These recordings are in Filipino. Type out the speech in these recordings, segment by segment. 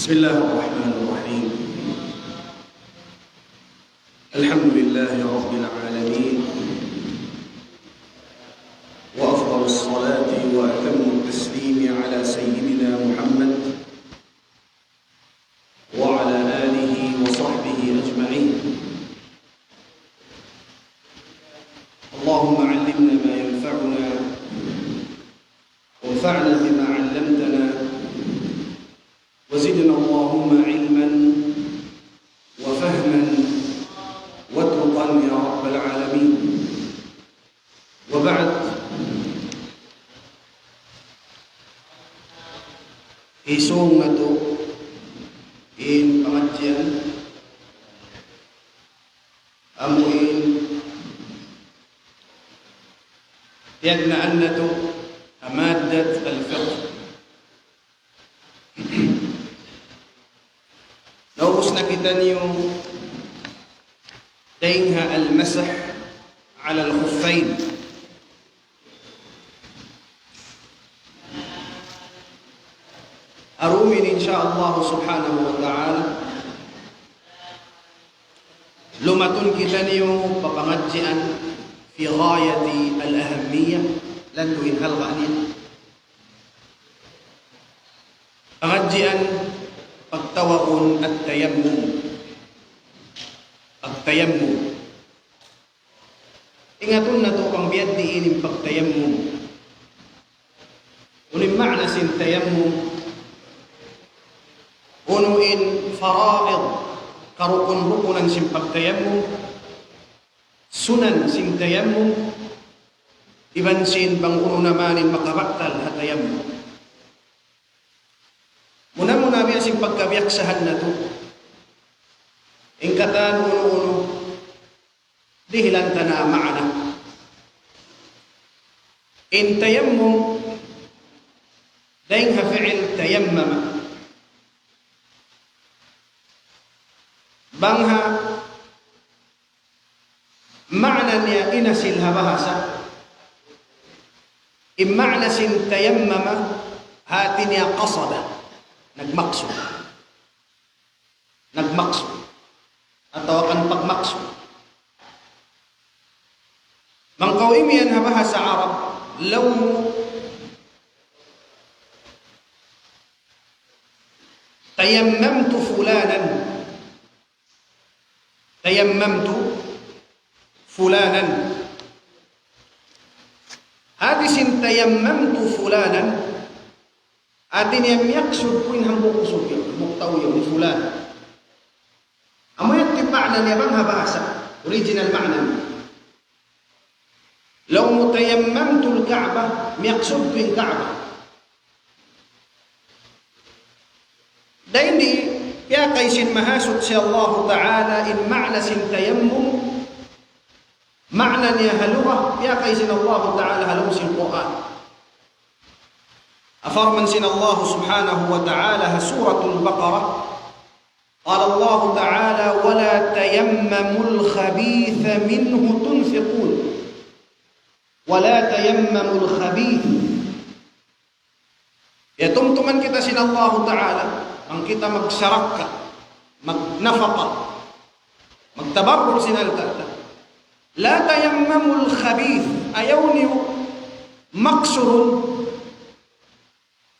بسم الله الرحمن الرحيم. الحمد لله رب العالمين، وأفضل الصلاة وأتم التسليم على سيدنا محمد وعلى آله وصحبه أجمعين. اللهم علمنا ما ينفعنا وانفعنا بما علمتنا وزدنا اللهم علما وفهما واتقا يا رب العالمين. وبعد، isong na to in pengajian amuin يجمعنا مادة الفقه. Naubos na kita niyong tingha al-masah ala al-khuffayn. Arumin insyaallah subhanahu wa ta'ala lumatun kita niyong papangadjian fi ghayati al-ahammiyah lan tuin halqanin pangadjian pagtawaon at tayammum. Pagtayammum, ingatun na to pang biyad diinim pagtayammum. Unim ma'na sin tayammum unuin fara'id karukun-rukunan sin pagtayammum, sunan sin tayammum, iban sin bang uno namanin makabaktal ha tayammum. Muna-muna biya sing pagkabiyaksahan na to. Ingkatan uno-uno, dihilanta na ma'ana. In tayammum, daing ha fi'il tayammama. Bangha, ma'na niya inasil ha bahasa. In ma'na sin tayammama, hati niya qasada. Nagmaksud atau akan pagmaksud. Mangkawimian ha bahasa Arab law tayammamtu fulanan hadisin tayammamtu fulanan atin yang yaksud kuin hambuk usog yun, muktaw yun, fulan. Amo yung ma'na niya bang habasa? Original ma'na. Law mutayammamtu al-Ka'bah, miyaksud kuin Ka'bah. Dahil di, kaya kaysin mahasud si Allah Ta'ala in ma'na sin tayammum, ma'na niya haluha, kaya kaysin Allah Ta'ala haluha sin Quran. أفرمن سن الله سبحانه وتعالى سورة البقرة قال الله تعالى ولا تيمموا الخبيث منه تنفقون ولا تيمموا الخبيث. Ya tumtuman kita sin Allah Ta'ala ang kita magsarakka, magnafaqa, magtabarrur sin al-ta'ala. La tayammamul khabith, ayaw niyo maksurun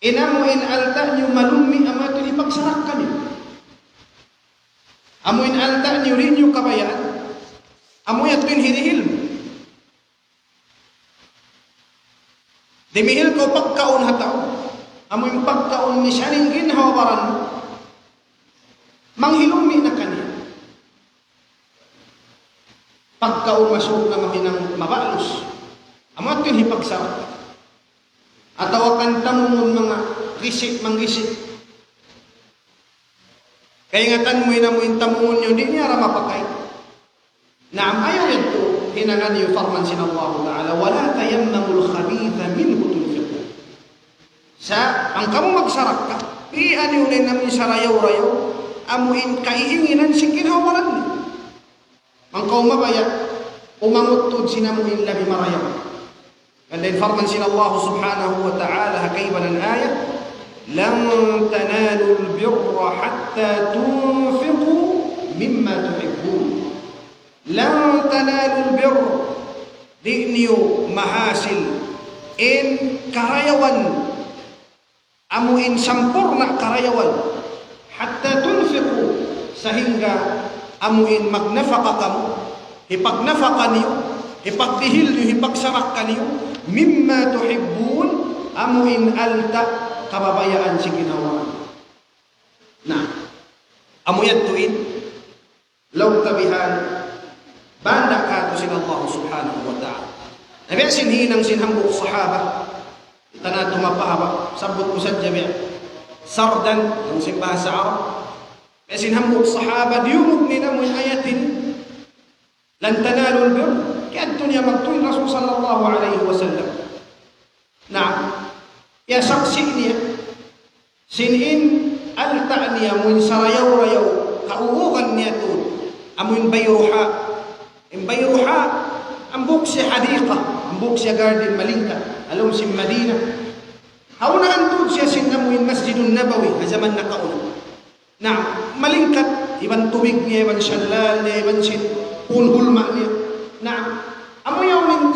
inamu in alta nyo malumi amato ipagsarakkan nyo. Amo in alta nyo rin yung kabayaan. Amo yat pin hinihil mo. Dimihil ko pagkaon hataw. Amo yung pagkaon ni siyaning ginhawabaran mo. Manghilumi na kanya. Pagkaon masuk na mahinang mabalos. Amo at pin hipagsarakkan. Atau akan tamungon mga manggisik. Kaya ngatan mo inamuin tamungon nyo, di niya ramapakay. Naam, ayaw yan to, hinangan yung farman sin Allah Ta'ala, wala tayammamul khabitha minhu tunfiqun. Ang kamu magsarak ka, iyan yun namin sarayaw-rayaw, amuin kaihinginan sin kinhawaran ni. Mangkaw mabaya, umangutod sinamuin labi marayaw. Dan firman sin Allah Subhanahu wa ta'ala hakaiban al-ayat lan tanalul birra hatta tunfiqu mimma tuhibbun. Lan tanalul birra, di niyo mahasil in karayawan, amuin sampurna karayawan, hatta tunfiqu, sehingga amuin magnafaka kamu, hipagnafaka niyo, hipagdihil niyo, hipagsarak niyo, mimma tuhibbun, amuin alta, kababayaan si ginawa. Nah, amuyad tuin, law tabihan, banda ka to sin Allah subhanahu wa ta'ala. Nabi sinhinang sinhambuk sahaba, tanah tumapahaba, sabut usad jabi' sardan, ang simbahasa Arab. Sinhambuk sahaba, diyumog nila mo ayatin, lan tanalul bir, kaya niya magtuin Rasul sallallahu alaihi wasallam. Nah, ya saksi niya, sinin alta niya, mun sarayaw-rayaw, kauukan niya to, amun bayruha, bayruha, ambuk si hadika, ambuk si garden malingka, alum si Madina. Hauna antod siya sinamuin Masjidun Nabawi, na zaman na kauna. Na malingkat, ibang tubig niya, ibang syallal niya, ibang hulhulma niya. Na amoyaw min,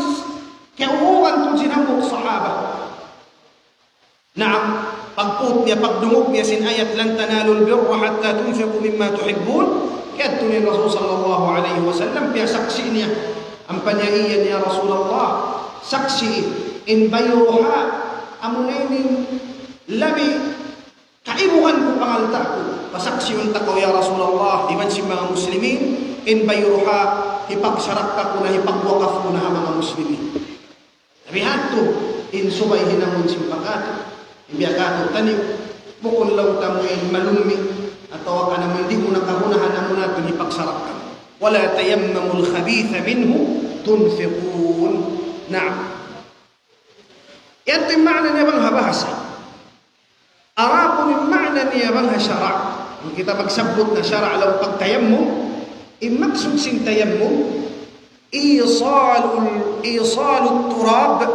kaya uukan to sinambuk sahaba. Na pagput niya, pagdungog niya, sinayat lan tanalul birra hatta tunfiqu mimma tuhibbun. Kaya ito ni Rasul sallallahu alaihi wasallam, kaya saksi niya, ang panyaiyan niya Rasulullah, saksi, in bayruha, amunainin, labi, kaibukan ko pangalta ko, pasaksi yung takaw ya Rasulullah, iban si mga muslimin, in bayruha, hipagsarak ko na, hipagwakaf ko na mga muslimin. Sabihan to, in subay hinamon simpakato, ibiyakato taniw, bukol law tamuin malumi, atau ka naman hindi mo nakahunahan na muna ito ipagsarap ka. Wala tayammamul khabitha minhu tunfiqun. Naam. Ito yung makna niya bang habahasa. Arapo yung makna niya bang hasyara'. Kung kita magsabot na syara' lang pagtayammum, imaksud sin tayammum, isalul turab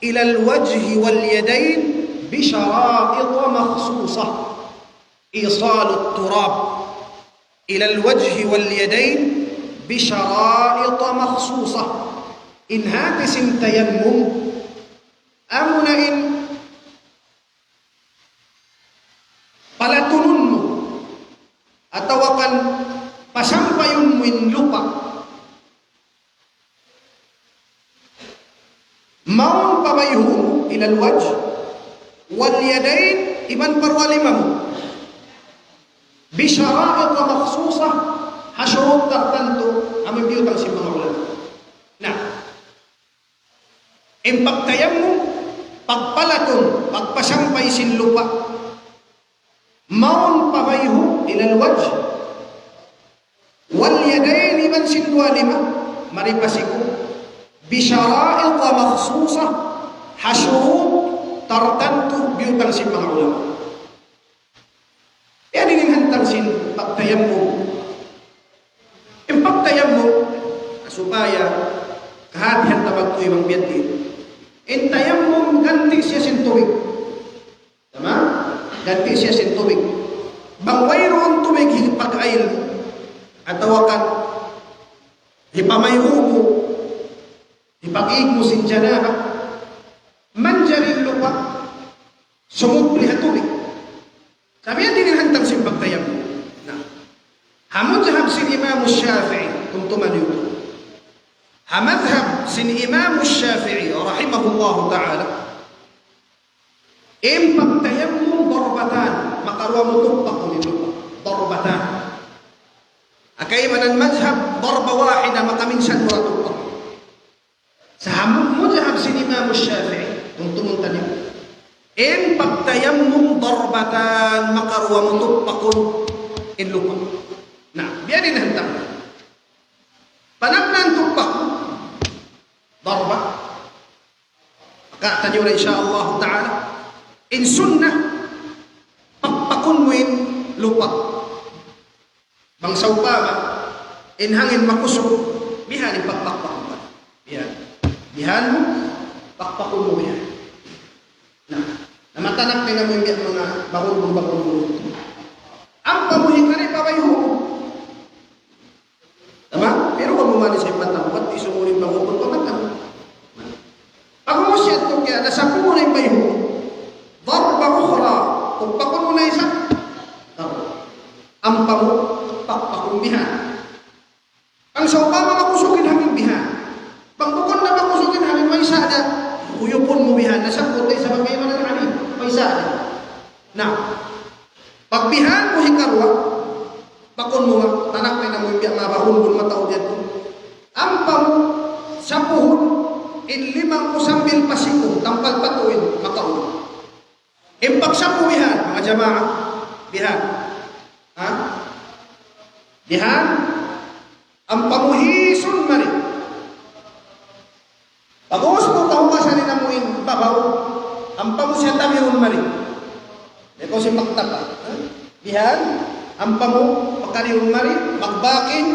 ila alwajhi wal yadayn bishara'id makhsusah. إيصال التراب إلى الوجه واليدين بشرائط مخصوصة. إن هاتس تيمم أمن إن palatunun mo atawakan pasampayun mo in lupa maun pabayhum ila alwajh wal yadayn iban parwalima mo bishara'id makhsusah, hasyurut tertentu, amin biyutang si mga ulama. Nah, impagtayammum, pagpalatun, pagpasampay sin lupa, maun pabayhu ilal wajh, wal yadayn iban sin walima, maripasiku, bishara'id makhsusah, hasyurut tertentu, biyutang si mga ulama. Yan inihantang sin pagtayammum. Yung pagtayammum, supaya kahatihan tabag ito ibang biyadin. In tayammum, ganti siya sin tubig. Tama? Ganti siya sin tubig. Bangway roon tubig, hipag-ail. At tawakan, hipamayho mo, hipag-ig mo sin janaha, manjarin lupa, sumupli ha tubig. Sabi yan din hantang sin pagtayammum. Hamadhab sin Imam Syafi'i kung tumanin ito. Hamadhab sin Imam Syafi'i rahimahullahu ta'ala, im pagtayammum darbatan, makarwa mo tumpak ko nito. Darbatan. Akay manan madhab darba wahida, makaminsan mo tumpak. Sa hamadhab sin Imam Syafi'i kung tumuntan niyo, in pagtayammum darbatan, makarwa mo tumpakon in lupa. Nah, biarin hantang. Panagnan tumpak darba. Maka tanyo na insyaallah ta'ala, in sunnah, pagpakon mo in lupa. Bang saupama, in hangin makusog, bihanin pagpakpakon. Bihan mo, pakpakon mo bihan. Nah, namata Natanak na mo yung mga bakul-bakul. Ang pamuhin ka rin, pabayho. Tama? Pero kung bumali sa ipatampat, isumunin bakul pamatang. Pag-umusya ito kaya, nasa puno na yung bayho. Darba ukhra. Kung pakul mo na isa, ang pamu, pakpakul bihan. Ang sa upama makusukin haming bihan. Pagkukon na makusukin haming may sada, uyupon mo bihan, nasa putay sa bagay mo na kami, may sada. Now, pagbihan mo hikarwa, pakon mo, tanak na mo yung mabahulbon mataw dito. Ang pamu, sa puhon, in 5 usambil pasiko, tampal patuin, mataw. Impag sa puwihan, mga jamaah, bihan. Ha? Bihan, ang pamuhison mali. Pag-uus mo tahukasan nila mo yung babaw, ang pamusya tamihon mali. Ito si Maktaba. Bihan, ang pamu, pagkarihon mali, magbakin,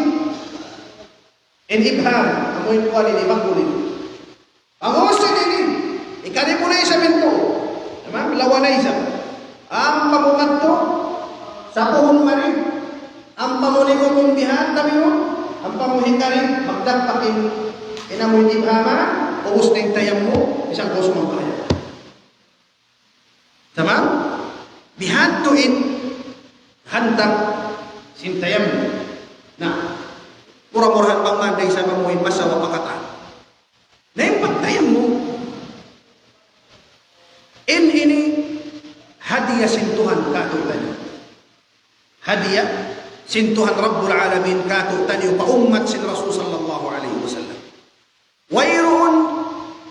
in ibham, amoy kuwalin, ibangkulin. Pag-uus na nini, ikari mo na isa minto. Diba? Lawa na isa. Ang pamukat to, sa puhon mali, ang pamulikot mong bihan, tamihon, ang pamuhikarin, magdagpakin, inamoy ibhama, ubus na yung tayang mo, isang koso mong kaya. Tama? Bihantuin, handak, sintayam mo. Na, murah-murahan pang manday sa mamuhin, masawa pakatan. Na yung pagtayam mo, ini, hadiah sintuhan katulan. Hadiah, sintuhan Rabbul Alamin katutan yung paummat sin Rasul sallallahu alaihi wasallam. Wayroon,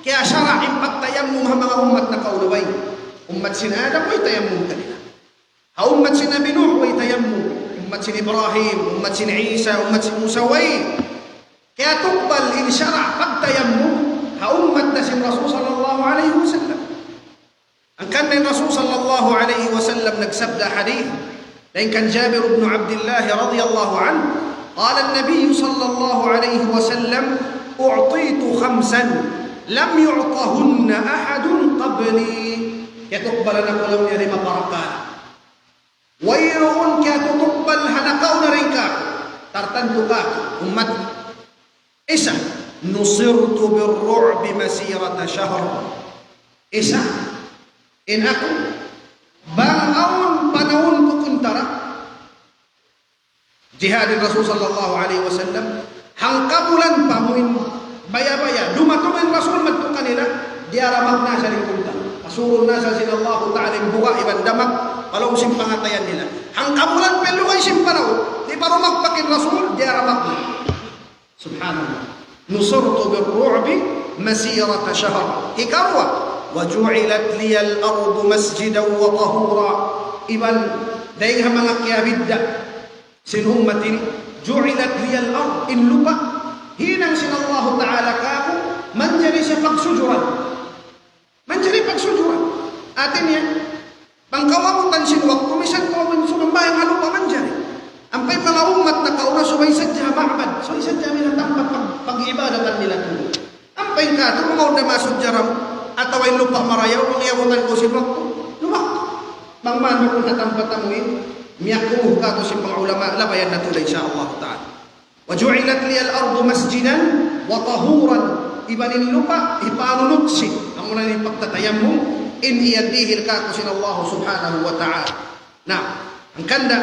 kaya syara'in pagtayam mo mga ummat na kaulaway. Ummat sin Adam, way tayam mo kanila. Ha ummat sin Nabi Nuh, way tayam mo. Ummat sin Ibrahim, ummat sin Isa, ummat sin Musa, way. Kaya tukbal in syara' pagtayam mo, ha ummat na sin Rasul sallallahu alaihi wasallam. Ang kanil Rasul sallallahu alaihi wasallam nagsabda hadith, لأن كان جابر بن عبد الله رضي الله عنه قال النبي صلى الله عليه وسلم أعطيت 5 لم يعطهن أحد قبلي يتقبل نقول يا رب بركات ويرون كتقبل هنقون ريكا ترتنتك أمتي إسا نصرت بالرعب مسيرة شهر إسا إن أكو bangaun panahon pukuntara jihadin Rasul sallallahu alaihi wasallam hangkabulan pamuin baya-baya dumatungin Rasul madto kanila diaramag na sa lingkunta pasurun na sa sinallahu ta'ala buka iban damak palaw sim pangatayan nila hangkabulan pelo kay sim panaw di paro magpakin Rasul diaramag na subhanallah nusurtu birru'bi masirata shahr ikarwa وجعلت لي الأرض مسجدا وطهورا إبن دايها ملك يا بدأ سن أمتي جعلت لي الأرض إن لبا هنا سن الله تعالى كابو من جري سفق سجرا من جري فق سجرا آتنيا بangkawamu tansin waktu misan kau sumambay ng lupa man jari ampay mga umat na kauna subay sadya ma'abad subay sadya nila tampat pag-ibadatan nila ampay ka ito mga udah masuk jaram atau ay lupa marayaw ang iyabutan ko si waktu lumak bang man mo kung natampat amuin miyakuh ka to si mga ulama labayan na tulay insyaAllah ta'ala wa ju'ilat liya al-ardu masjidan wa tahuran ibanin lupa ipanunutsi ang muna ni pagtatayam mo in iyadihil ka ko sin Allah subhanahu wa ta'ala na ang kanda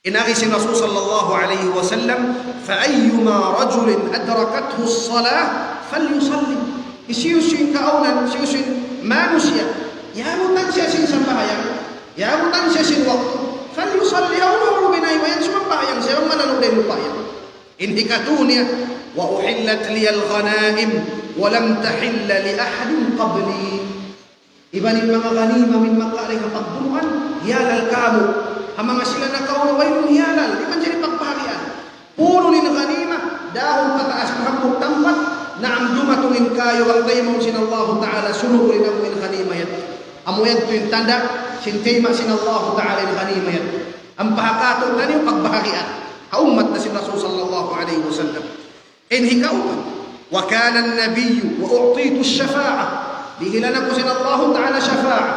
inagi si Rasul sallallahu alaihi wasallam fa ayyuma rajulin adrakathu as-salah falyusalli isiyusin kaunan, isiyusin manusia. Yamutan siya sin sambahayang, yamutan siya sin waktu. Falyusalli awnahu binaywayan sumambahayang siya mananulay lupayan. Indikatunya wa uhillat liyal ghanaim wa lam tahilla li ahadin qabli. Ibanin mga ganima min makaling pagbunuhan, yalal kamu. Ang mga sila na kaulaway ng yalal, di man dyan pagpahagian. Puro ni na ganima, dahon pataas kahapong tampat, na ang dumatungin kayo ang tayo sin Allah Ta'ala sunurin ang min khanimayat amuyan to yung tanda sintayma sin Allah Ta'ala yung khanimayat ang pahakatong na niyo pagbahagian kaumat na sin Rasul sallallahu alaihi wasallam in hikauman wa kana an-nabiyyu wa u'titu ash-shafa'a bihilan ako sin Allah Ta'ala shafa'a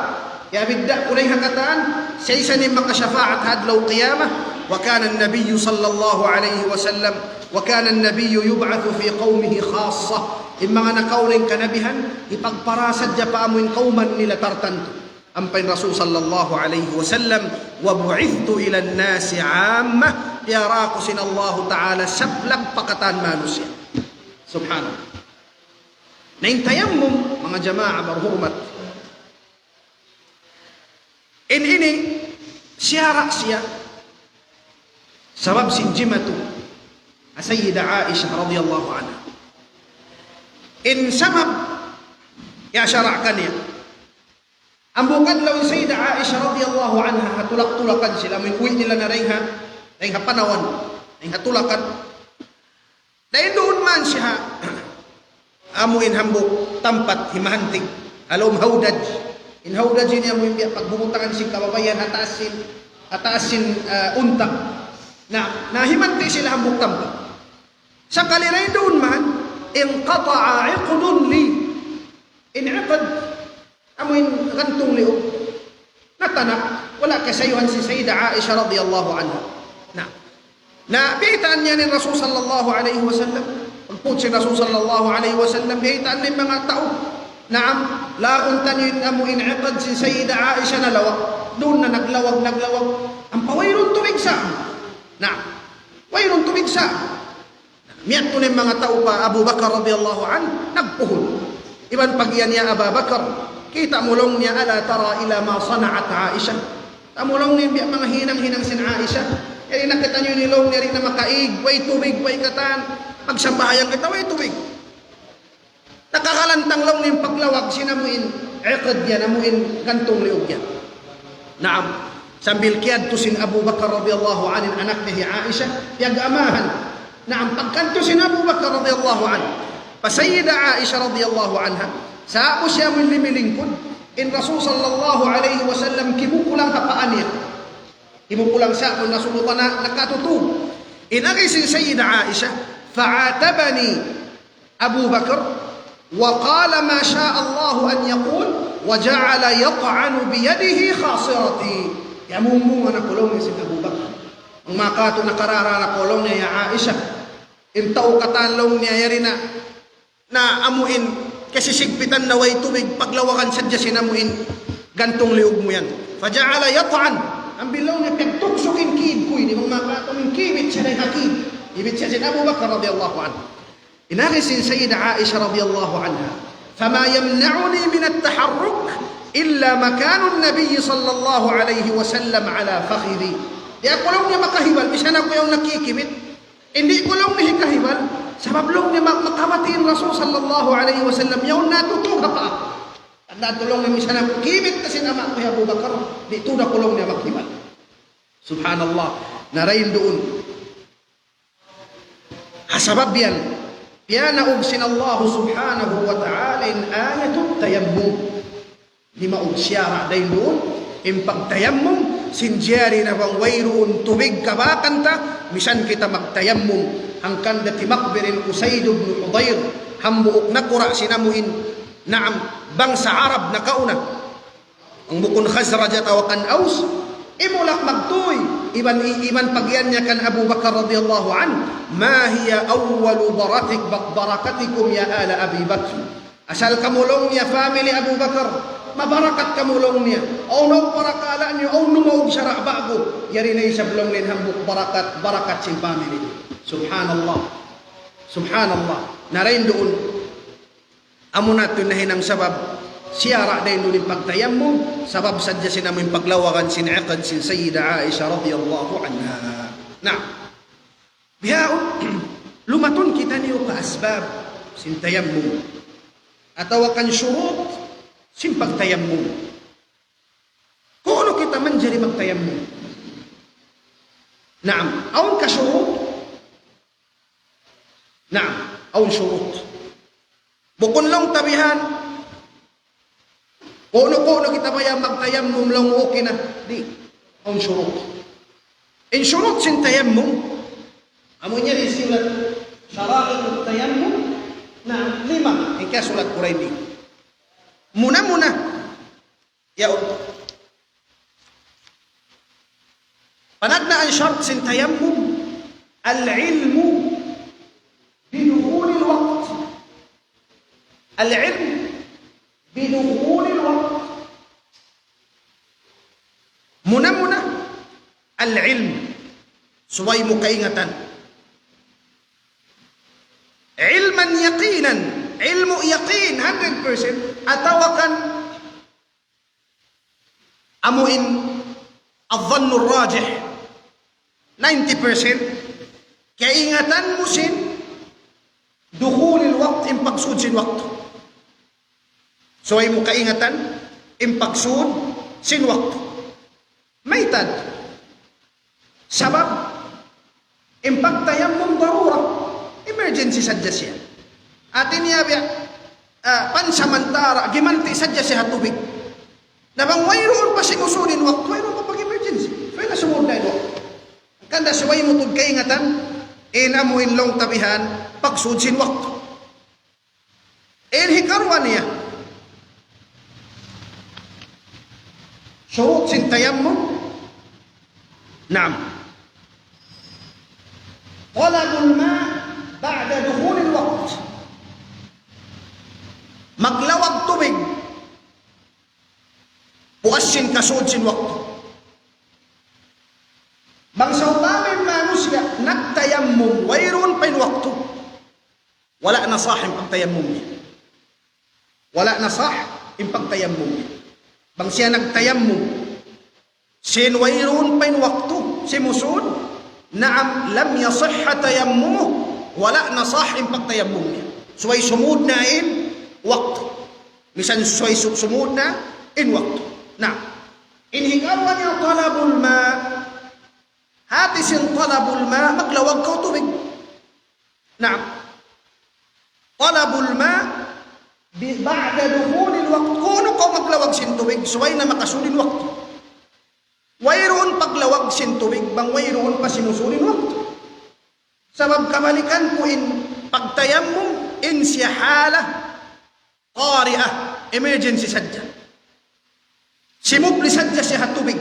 Ya bidda kunay hangatan sa isa ni makasyafaat hadlaw qiyamah. Wa kana an-nabiy sallallahu alayhi wa sallam wa kana an-nabiy yub'athu fi qaumihi khassa. Imma nga nakauling kanabihan ipagparasad ja paamuin kauman nila tartanto. Ampay Rasul sallallahu alayhi wa sallam wa bu'ithtu ila an-nasi 'amma yara ko sinallahu ta'ala sablag pakatan manusia. Subhanallah. Naing tayammum mga jamaah berhormat. Ini syarak siya sabab sinjimatu Sayyidah Aisyah radhiyallahu anha. In sabab ya syarakan ya. Ambukan law Sayyidah Aisyah radhiyallahu anha hatulak-tulakan sila minuwi nila na ring panawan, ring hatulakan. Dahil doon man siya amuin hambuk tempat himahanting alom haudaj. In haudaj niya mo imbiya pagbumutangan sing kababayan ataasin unta. Na himanti sila hambuk tempat. Sa kaliray doon man inqata'a 'iqdun li. In'aqad amuin gantong liog. Natana wala kasayuhan si Sayyidah Aisha radhiyallahu anha. Na bihitaan niya ni Rasul sallallahu alaihi wasallam. Pagput si Rasul sallallahu alaihi wasallam bihitaan ni mga tao. Naam, launtan yun amuin iqad si Sayyidah Aisha na lawak. Doon na naglawag. Ang pawayron tubig sa. Naam, wayron tubig sa. Miyat to ni mga tao pa Abu Bakar radhiyallahu an nagpuhol. Iban pagyan niya Abu Bakar, kita mulong niya ala tara ila ma sana'at Aisha. Tamulong niya mga hinang-hinang sin Aisha. Kaya nakita nyo nilong niya rin na makaig, way tubig, way katan. Magsambahayan kita, way tubig. Nakakalantang lang niyong paglawag, sinamuin, iqad yan, amuin gantong liog yan. Naam, sambil kiad to sin Abu Bakar radhiyallahu anin anak niya Aisha, yag-amahan. Naam, pagkanto sin Abu Bakar radhiyallahu an, Sayyidah Aisha radhiyallahu anha, sa ako siya mo limilingkod, in Rasul sallallahu alaihi wasallam kimukulang hapaan niya. Kimukulang sa ako nasulutan na nakatutub. Inagay sin Sayyidah Aisha, fa'atabani Abu Bakar, wa qala ma syaa Allah an yaqul, wa ja'ala yat'anu bi yadihi khasirati. Yamumung na kulong ni sin Abu Bakar. Ang makato nakarara na kulong niya ya Aisha. Intaw katanlong niya yari na amuin kasi sigpitan na way tubig paglawakan sadya sinamuin gantong liog mo yan. Faja'ala yat'an. Ang bilaw niya pagtuksokin kid kuy di mga makato ng kibit siya na hakid. Ibit siya sin Abu Bakar radhiyallahu anhu. Inagisin Sayyidah Aisha radhiyallahu anha, fama yamna'uni min at-taharruk illa makanu an-nabiy sallallahu alayhi wa sallam ala fakhidhi. Di ako lang niya makahibal, bisan ako yung nakikimit. Hindi ko lang niya kahibal, sabab lang niya makamatiin Rasul sallallahu alayhi wa sallam, yaw natutuga pa ako. At natulong niya bisan ako, kimit kasi naman ko Abu Bakar, di tuda ko lang niya maghibal. Subhanallah, narayin doon. Hasabab yan, Piana ugsin Allah subhanahu wa ta'ala in ayatut tayammum. Lima ugsyara dahil doon, impagtayammum, sinjari na bang wayroon tubig kabakanta, misan kita magtayammum, hangkan dati makbirin Usaid ibn Hudayr, hambuok na kura sinamuin, naam, bangsa Arab na kauna, ang bukon Khazraj at awakan Aus, imulak magtuy, iban pagyan niya kan Abu Bakar radhiyallahu an, ma hiya awwalu barakatikum ya ala Abi Bakr. Asal kamulong niya family Abu Bakar, mabarakat kamulong niya. O no parakala niyo, o numaog syara bago. Yari na isa bulong lin hambuk barakat sing family. Subhanallah. Subhanallah. Narain doon. Amo natin na hinang sabab siyara dahil doon yung pagtayammum, sabab sadya sinamin paglawakan sin iqad sin Sayyidah Aisha radhiyallahu anha. Nah, bihaon, lumatun kita niyo ka asbab sin tayammum. Atawakan syurut sin pagtayammum. Kung ano kita man jari magtayammum. Naam, aun ka syurut. Naam, aun syurut. Bukon lang tabihan, Kuno kita bayang magtayammum lang okay na. Di. Ang syurut. In syurut sin tayammum, amo niya rin sulat syara'il tayammum na 5. Ika sulat ko rin di. Muna. Ya, شرط sin tayammum العلم بدخول الوقت. العلم بدخول الوقت. Muna-muna al-ilm, suway mo kaingatan. Ilman yaqinan, ilmu yaqin 100%, atawakan amuin al-dhannu rajih 90%, kaingatan mo sin dukhul al-waqt, impagsud sin waqt. Suway mo kaingatan, impagsud sin waqt. Maitad sabab impact tayammum darura, emergency sadya siya. Atin niya pansamantara gimanti sadya siya tubig. Nabang mayroon pa sinusunin waktu, mayroon pa pag-emergency. Kaya na sumod na ito. Kanda suway mo tud kaingatan, ina mo inlong tabihan, pagsudsin waktu. Hikarwan niya. Syurut sin tayammum. Naam. Talabul ma ba'da dukhulil waqt. Maglawag tubig. Puasin kasud sin waktu. Bangsa utamin manusia nagtayammum wayron pa waktu. Wala na sah ang pagtayammum niya. Wala na sah ang pagtayammum niya. Bang siya nagtayammum sin wayron pa waktu si musud, naam lam yasihha tayammumu, wala na sah ang pagtayammum niya. Suway sumud na in waktu. Misan suway sumud na in waktu. Nah, inhikarwan niya talabul ma. Hati sin talabul ma, maglawag ka tubig. Nah, talabul ma ba'da dukhulil waqt. Kuno ka maglawag sin tubig, suway na makasulin waktu. Wayroon paglawag sin tubig, bang wayroon pa sinusulin waktu. Sabab kamalikan po in pagtayammum in siya hala qari'ah, emergency sadya. Simubli sadya siya tubig.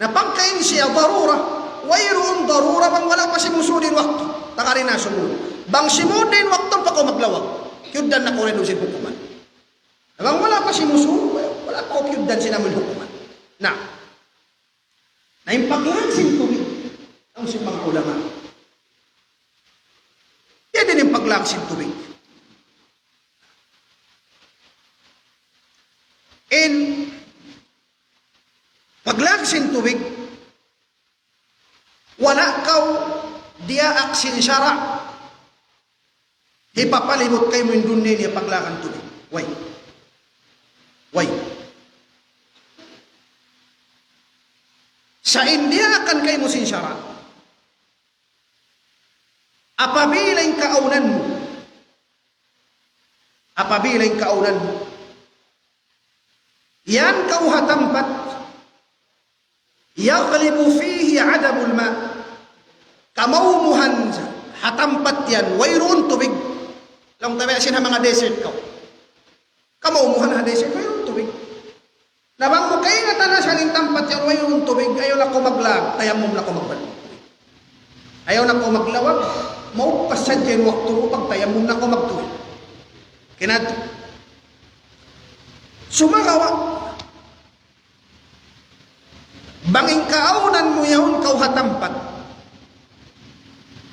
Na pagkain siya darura, wayroon darura bang wala pa sinusulin waktu. Takari na sumulin. Bang simudin waktu pa ko maglawag. Kyudan na ko rin usin hukuman. Bang wala pa sinusulin, wala pa ko kyudan sinamin hukuman. Na yung paglagsin tubig ang si mga ulama. Yan din yung paglagsin tubig. And paglagsin tubig, wala kaw diya aksin syara, ipapalimot kayo mo yung dunin niya paglakan tubig. Way. Sa India akan kayo mo sin syara. Apabilang kaunan mo. Yan kau hatampat. Yaghlibu fihi adabul ma. Kamawmuhan hatampat yan. Wayroon tubig. Lang tabi asin mga desert ko. Kamawmuhan ha desert. Wayroon tubig. Nabang mo kayo nga tanas haling tampat yan. Wayroon tubig. Ayaw na ko maglag. Tayammum na ko magbalik. Ayaw na ko maglawag. Mau pasadyan waktu mo pag tayammum na ko magtuwid. Kinato. Sumagawa. Banging kaaunan mo yaon kau hatampat.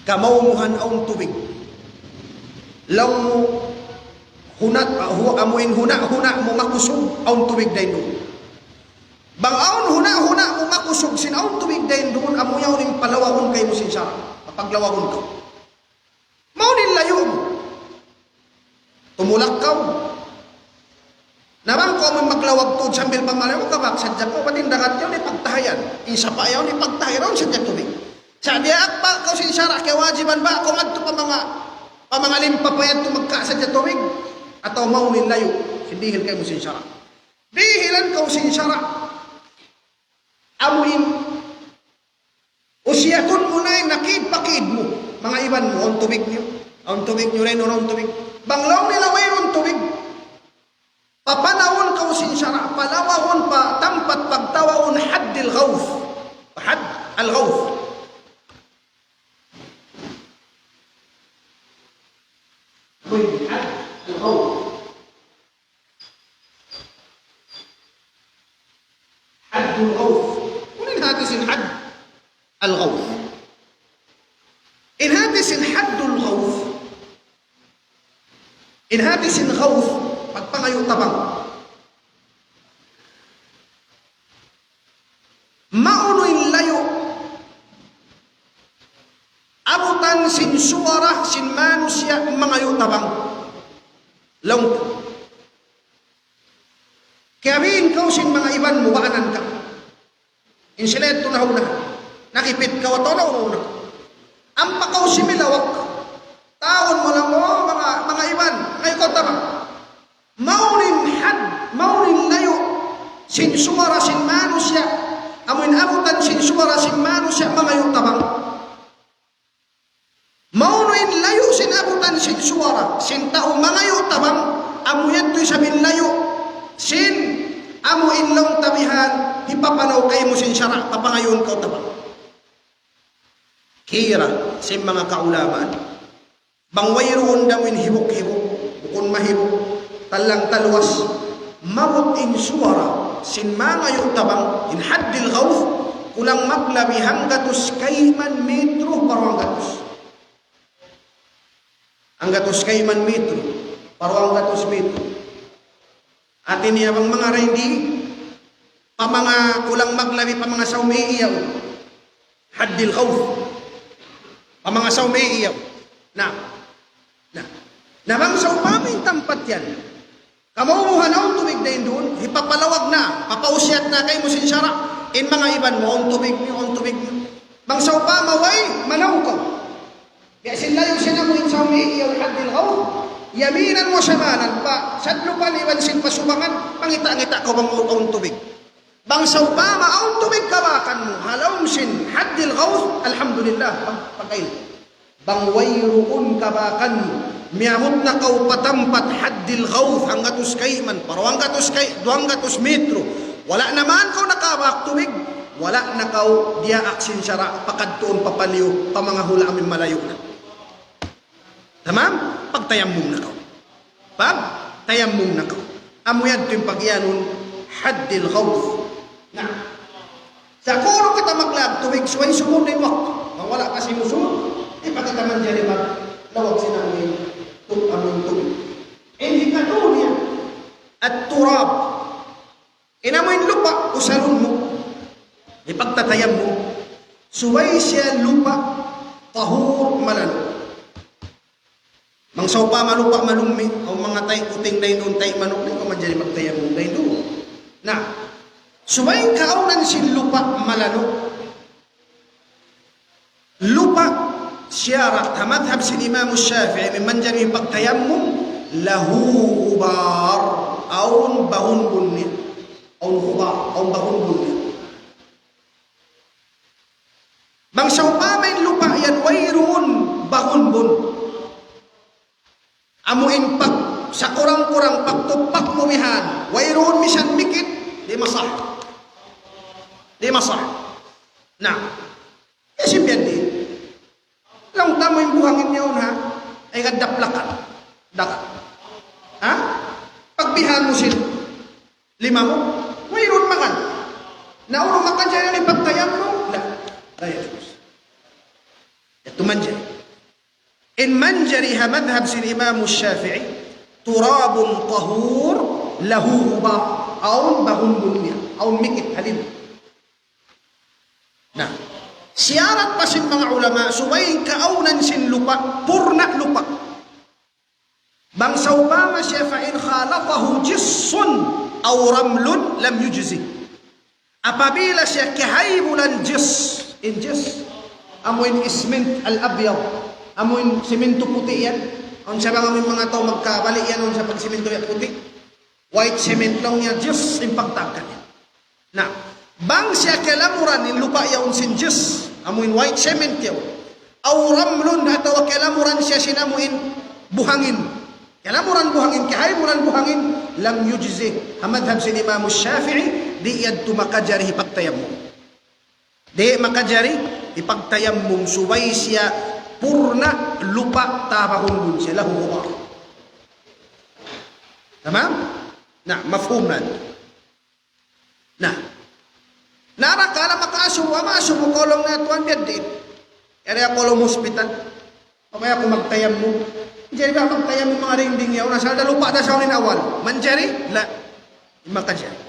Kamawmuhan aun tubig. Law mo hunat, amuin huna mo makusog aun tubig dahin doon. Bang aun huna mo makusog sin aun tubig dahin doon, amo yaon yung palawahon kayo mo sin siya. Paglawahon ka. Maunin layo mo. Tumulak ka. Nabang ko may maglawag to sambil pamalayo ka bak sadya ko patindakat yaw ni pagtahayan. Isa pa yaw ni pagtahayan sadya tubig. Sa diak pa kau sin syara kay wajiban ba ko madto pa mga limpapayat to magkasadya tubig atau maunin layo. Hindihil kay mo sin syara. Dihilan kau sin syara. Amuin usiyatun mo na nakid-pakid mo. Mga iban mo, ang tubig niyo. Ang tubig niyo rin, ang tubig. Banglaw nila mayroon tubig. Papanawon ka usin syara. Palawahon pa, tampat pagtawahon haddil gawf. Hadd al-gawf. Ako'y had al-ghawth. Had al-ghawth. Kunin natin sin had al-ghawth. In natin sin had al-ghawth. In natin sin ghawth, pagpangayo tabang. Maunoy layo. Abutan sin suwara, sin manusya, mangayo tabang. Long. Kaya amin kau sin mga iban mo, baanan ka. Insilet to na huna. Nakipit ka, wato na una. Ang pakaw si milawak. Taon mo lang mo, mga iban. Ngayon ko tabang. Maunin had, maunin layo. Sin suwara, sin manusya. Amoin abutan sin suwara, sin manusya, mangayo tabang. Maunin layo sin abutan sin suwara, sin tao mangayo tabang. Amuyan to'y sabin layo. Sin amo inlong tabihan, hipapanaw kayo mo sin syara, papangayon ka tabang. Kira sin mga kaulaman. Bangwayroon damin hibok-hibok, bukon mahibok, talang talwas, mabot in suwara, sin mangayo tabang, in haddil ghawth, kulang maglabi hanggatos kayman metro parang gatos. Hanggatos kayman metro, parang gatos metro. Atin niya bang mga rendi, pa mga kulang maglabi, pa mga saumiiyaw, haddil ghawth, pa mga saumiiyaw, na bang sa upaming tampat yan, kamauhan ang tubig na yun doon, ipapalawag na, papausyat na kayo mo sinsyara, in mga iban mo, ang tubig mo. Bang sa upamaway, manaw ko. Kaya sila yung sinamuin sa umiiyaw, haddil ghawth, yaminan mo samanan pa, sadlo pa liwan sin pasubangan, pangita-ngita ko bang ang tubig. Bang sa upama, ang tubig kabakan mo, halawm sin haddil ghawth, alhamdulillah, pagkail. Bang wayroon kabakan mo, miyamot na kau patampat haddil ghawth hanggatos kayman, parang gatos kay, duwang gatos metro. Wala naman kau nakabak tubig, wala na kau dia aksin syara, pakadtoon papaliw, pamangahula amin malayo na. Tamam? Pagtayamum na kau. Pagtayamum na kau. Amuyad ito yung pagyanon, haddil ghawth. Na, sa kuro kita maglag tubig, suway sumod na yung wak. Kung wala kasi mo sumod, pagkataman dyan yung lawag sinamoy, among tubig. Indikator niya, at turab. Inamoy lupa, usalun mo. Ipagtatayam mo, suway siya lupa, tahur malalo. Mangsaw pa malupa malumi, o mga tay kuting na yun, tay manok na yun, madyan magtayam mo na yun. Na, suway kaunan sin lupa malalo. Lupa, syarat, hamadhab sin Imam Syafi'i, manjan yung pagtayammum, lahu ubar, aun bahun bunni, aun ubar, aun bahun bunni. Bang sa upamay lupa yan, wayroon bahun bun. Amuin pag, sa kurang-kurang pagtupak mumihan, wayroon misan mikit, di masah. Di masah. Na, isimyan din. Lang tamo yung buhangin niya ha, ay kadaplakan. Dakat. Ha? Pagbihan mo sila, lima mo, mayroon makan. Nauro makan dyan yung ipagtayam mo, daya Diyos. Ito manjari. In manjariha madhab sin Imam Syafi'i, turabun tahur, lahu ba, aun bahun dunya, aun mikit halin. Nah, siyarat pa sin mga ulama, suway kaunan sin lupa, purna lupa. Bang sa upama siya fa'in khalatahu jissun aw ramlun lam yujzi. Apabila siya kahaybulan jis, in jis, amoin isment al-abyad, amoin simento puti yan. Ang siya bang amoin mga tao magkabali yan sa pagsimento yan puti. White cement lang niya, jis, yung pagtagkan yan. Na, bang siya kalamuran in lupa yaon sin jis, amuin white cement yaw, aw ramlun atawa kalamuran siya sinamuin buhangin, kalamuran buhangin, kahaymuran buhangin, lam yujzi. Hamadhab sin Imam Syafi'i, di yad tumakajari ipagtayammum, di makajari ipagtayammum, suway siya purna lupa tabahun dun siya lahu ubar. Tamam? Nah, mafhum na. Nah, nara kala makasum mo kolong na tuan biyadin. Ere kolong hospital. Pamaya ko magtayam mo. Jadi ba magtayam mo mga rinding yaw. Nasal da lupa da sa unin awal. Manjari? La. Makajari.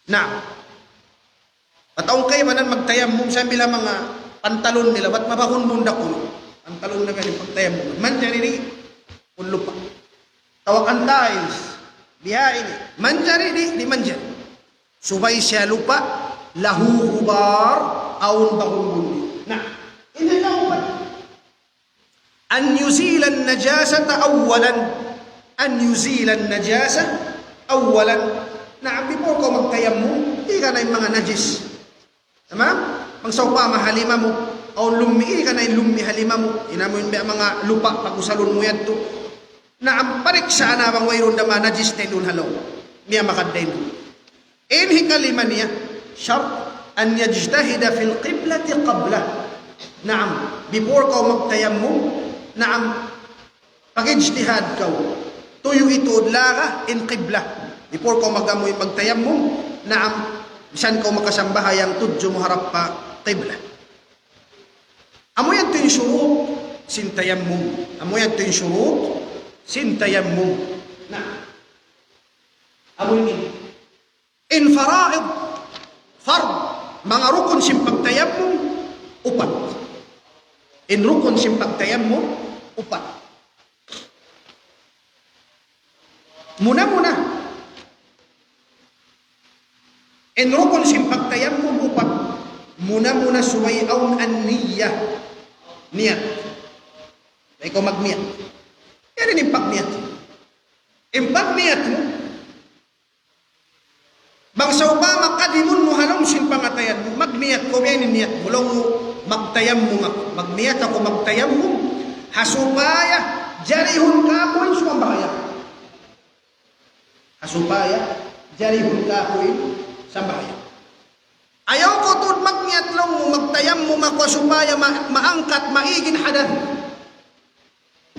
Nah, pataong kayo manan magtayam mo. Sabi lang mga pantalon nila. Ba't mabahon bunda ko? Pantalon na ganyan pagtayam mo. Manjari ni kung lupa. Tawakan tiles. Biya ini. Manjari di manjari. Subay siya lupa. Lahu hubar. Aun bahon bundi. Nah, ini jawaban. An yuzila an-najasata awalan. An yuzila an-najasa awalan. Na before ko magtayamum, di ka na yung mga najis. Tama? Pang saupa mahalima mo. O lumi ka na yung lumi halima mo. Ina mo yung mga lupa pag-usalon mo yan to. Na ang pariksa na bang wayron na mga najis tenun halaw. Niya makadain to. Inhi kalima niya, syart an yajtahida fil qiblati qabla. Naam, before ka magtayamum, naam, pag-ijtihad ka, tuyo ito udlaga in qibla. Before ka magamoy magtayamum, naam, bisan ka makasambahayang tudyo mo harap pa qibla. Amo yan ito yung syurut, sin tayammum. Amo yan ito yung syurut, sin tayammum. Na, amo yun. In fara'id, fard, mga rukun sin pagtayammum, upat. In rukun sin pagtayammum, upat. Muna-muna. In rukun sin pagtayammum, upat. Muna-muna suwayaw an-niyah. Niyat. Ikaw mag-niyat. Yan yung pag-niyat. In pag-niyat mo, bangsa ba makadimun mo halong sin pangatayan mo, mag-niyat ko, yan yung niyat mo, lang mo, magtayam mo ako. Magniyat ako magtayam mo. Hasupaya, jarihun ka ako yung sumambaya. Hasupaya, jarihun ka ako yung sambaya. Ayaw ko to magniyat lang mo, magtayam mo makwasupaya, maangkat, maigin hadan.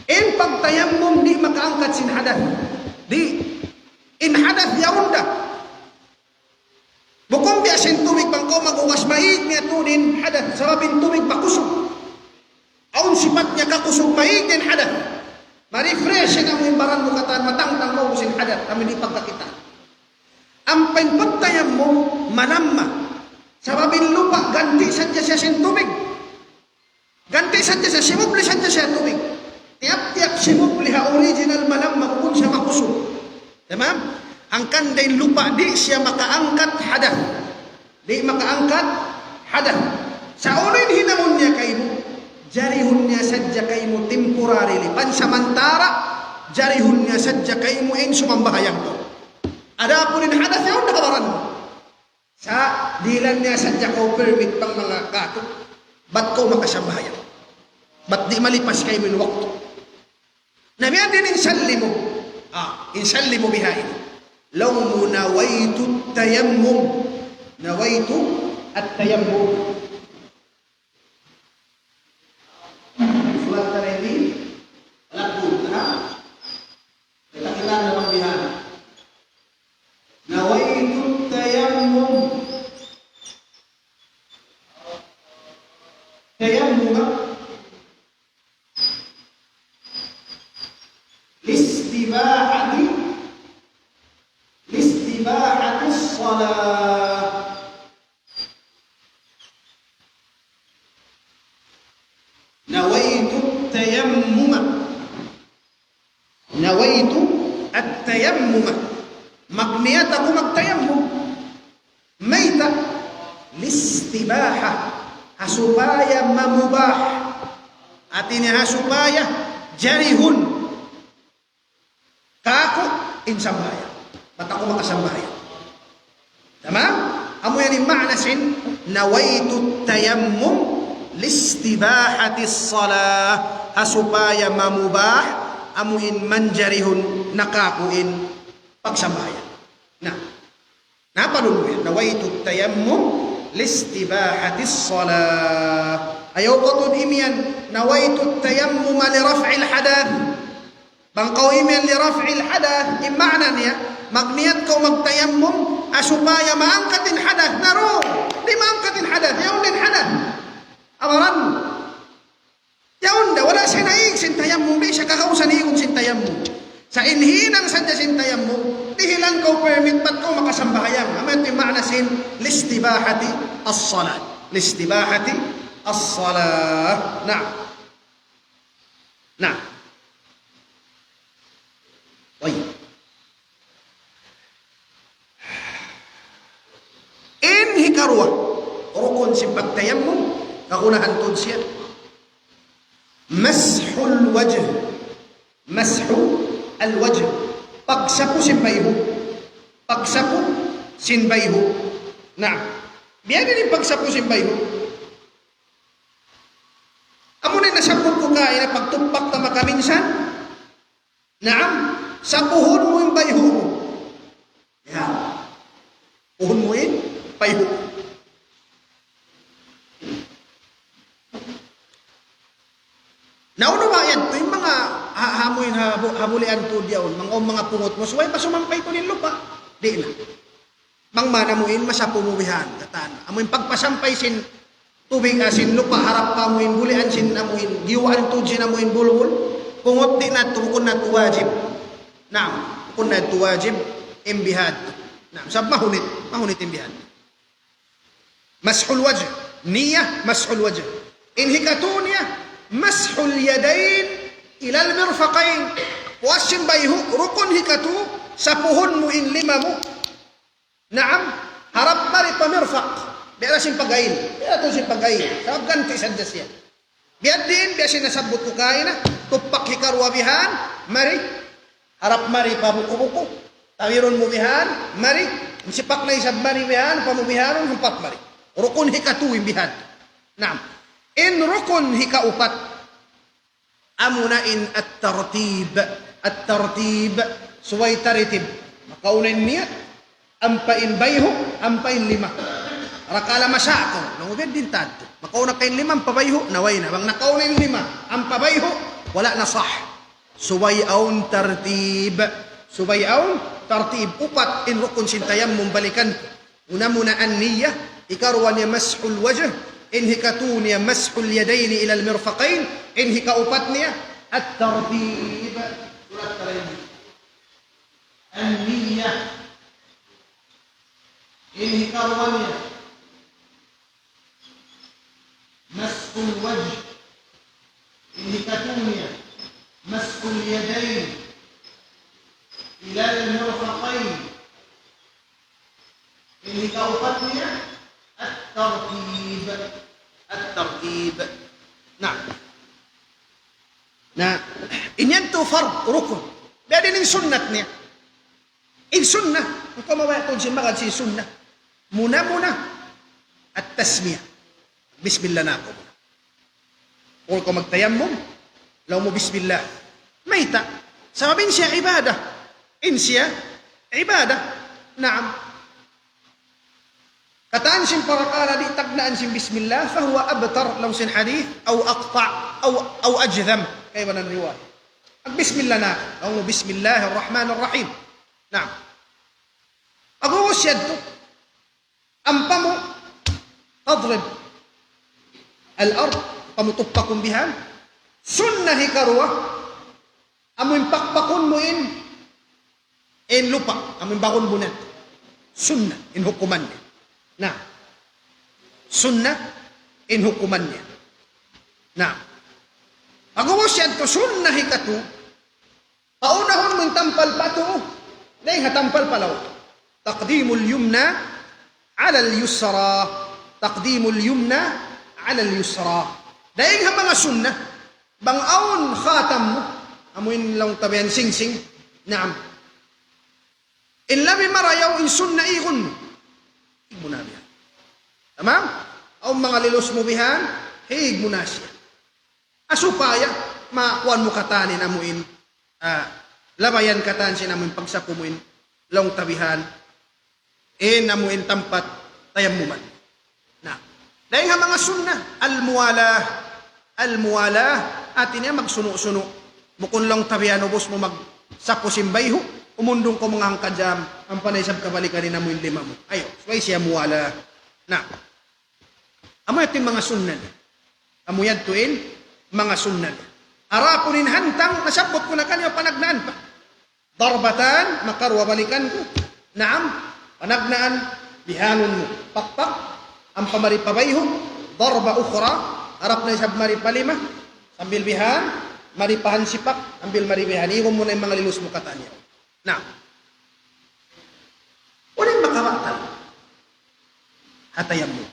In pagtayam mo, di makaangkat sin hadan. Di, in hadan yaunda. Bukong biasin tubig bang ko maguwas maig niya tunin hadat. Sababin tubig makusog. Aun sifat niya kakusog maig din hadat. Ma-refresh na mo yung baran mo kataan. Matang-tang mo sin hadat. Kami di pagkakita. Ang pagtayam mo manamma. Sababin lupa ganti sadya siya sin tubig. Ganti sadya siya. Simubli sadya siya tubig. Tiap-tiap simubli ha original manamma kung siya makusog. Tamam? Ang kanday lupa di siya makaangkat hadah. Di makaangkat hadah. Sa unin hinamon niya kayo, jarihun niya sadya kayo mo temporarily. Pansamantara, jarihun niya sadya kayo mo in sumambahayang ko. Ada po rin hadah niya, nakabaran mo. Sa dilan niya sadya ko permit pang mga kato. Ba't ko makasambahayang? Ba't di malipas kayo min wakto? Namiyan din insalli mo. Insalli mo bihain. لو نويت التيمم نويت التيمم surat tadi lagu kita dalam bihan nawaitu tayammum tayammum listibahati الصلاة نويت التيمم نويت التيمم مقنيته مقتيمم ميتة لاستباحة hasupaya mamubah artinya hasupaya jarihun kaku insambaya mataku makasambaya. Tamam? Amo yan makna sin nawaitu tayammum listibahati salah hasupaya mamubah amuin manjarihun nakakuin pagsambaya. Nah, napa dulu ya? Nawaitu tayammum listibahati salah. Ayaw ko to imian nawaitu tayammum li raf'il hadath. Pangkawimin li raf'il hadath, imana niya, magniyat ko magtayammum, asupaya maangkatin hadath, naro, di maangkatin hadath, yaun din hadath. Amaran, yaun da, wala sinaig sintayammum, di siya kakausan igong sintayammum. Sa inhinang sadya sintayammum, dihilan ko permit, ba't ko makasambahayang? Amat yung makna sin, listibahati as-salat. Listibahati as-salat. Nah. طيب إنهي كروة ركن سبك تيمم كغنى أن تنسي مسح الوجه pagsapu sinbayhu nah biar ini pagsapu sinbayhu amunin nasabot ko kaya na pagtupak na makaminsan naam sapuhon mo yung bayho mo. Ya. Puhon mo yung bayho. Nauno ba yan? Ito yung mga hamoy hamulian to diyaon, mga pungot mo. Suway pa sumampay ko ng lupa. Di na. Mana mo yun, masapumobihan. Katan. Amoy pagpasampay sin tubig asin lupa, harap pa mo yung bulian sin amoy, giwaan to sin amoy bulbul. Pungot di na tukon na tuwajib. Naam, kung na ito wajib, imbihad. Naam, sab mahunit imbihad. Mashul wajh, niyah, mashul wajh. Inhikatu niya, mashul yadain ilal mirfaqain. Puasin bayhu, rukun hikatu, sapuhon mo in lima mo. Naam, harap mari pamirfaq. Biara sin pagail. Biara to sin pagail. Sabab ganti sadya siya. Biar din, biar sinasabot ko kaya na, tupak hikarwabihan, mari, harap mari pabuko-buko, tawiron mo bihan, mari, sipak na isab mari bihan, pamubiharon, humpak mari. Rukun hikatu imbihad. Naam. In rukun hikaupat, amunain at-tartib. At-tartib, suway taritib. Makaunin niyat, ampain bayho, ampain lima. Rakala masako, nangubed din tato. Makauna kain limang pabayho, naway na. Bang nakaunin lima, ang pabayho, wala na sah. Suwayaun tartib. Upat in rukun sintayam membalikan. Una muna an niyah, ikarwa niya mashul wajh, in hikatu niya mashul yadaini ilal mirfaqain, in hikaupat niya at tartib. Surat tarin. An niyah, in hikarwa niya mashul wajh, in hikatu niya مسح اليدين إلى المرفقين اللي كوفتني الترتيب نعم إن ينتو فرض ركن بعدين إن سنتني إن سنة كما يقول سمعت سي سنة منى التسمية بسم الله ناكم قولكم التيمم لو مو بسم الله ميتة سبب إنسيا عبادة نعم kataan sin parakala di tagnaan sin bismillah fahuwa abtar law sin hadith aw aqta' aw ajdham kay banan riwayat ag bismillah na aw bismillahir rahmanir rahim na'am agos yadto ampamu tadrib al-ard pamutuppakum bihan sunnah hikarwa amun pakpakon mo in lupa amun bakon bunat sunnah in hukuman niya nah sunnah in hukuman niya nah agawas yan to sunnah hikatu paunahon mo tampal pato dahil hatampal palaw taqdimul yumna ala al-yusra taqdimul yumna ala al-yusra dahil mga sunnah bangaon khatam mo amuin lang tabihan sing-sing naam illa bimarayaw in sunna igun hig mo na bihan tamam o mga lilos mo bihan hig mo na siya asupaya makuan mo katanin amuin labayan katan siya namuin pagsapumin long tabihan amuin tampat tayam mo man na dahil nga mga sunna al-muwalah atin niya magsuno-suno Bukon lang tabihan ubos mo magsapo simbay ho. Umundong ko mga hangkadjam. Ang panaysab kabalikan na mo yung lima mo. Ayo, sway siya muwala. Na. Amo yatin mga sunnah. Amo yadtuin mga sunnah. Arapunin hantang, nasabot ko na kanyo panagnaan pa. Darbatan, makarwa balikan ko. Naam, panagnaan, bihanon mo. Pakpak, ang pamaripabayho. Darba ukhra, harap na isab maripalima. Sambil bihan, maripahan sipak, ambil maribihan. Iwan mo na yung mga lilus mo katanya. Naam. Uling makawaktal. Hatayam mo.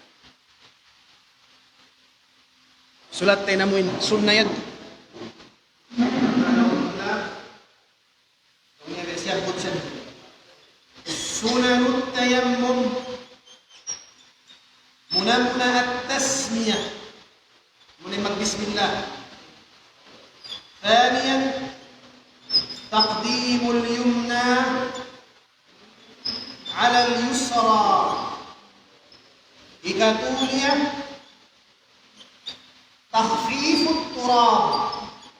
Sulat tayo na mo yun. Sunnah yan. Sunanut tayammum. Muna at-tasmiyah. Muna mag-bismillah. Thaniyan, taqdimul yumna ala al-yusra. Ikatuliyah, takhfifut turab.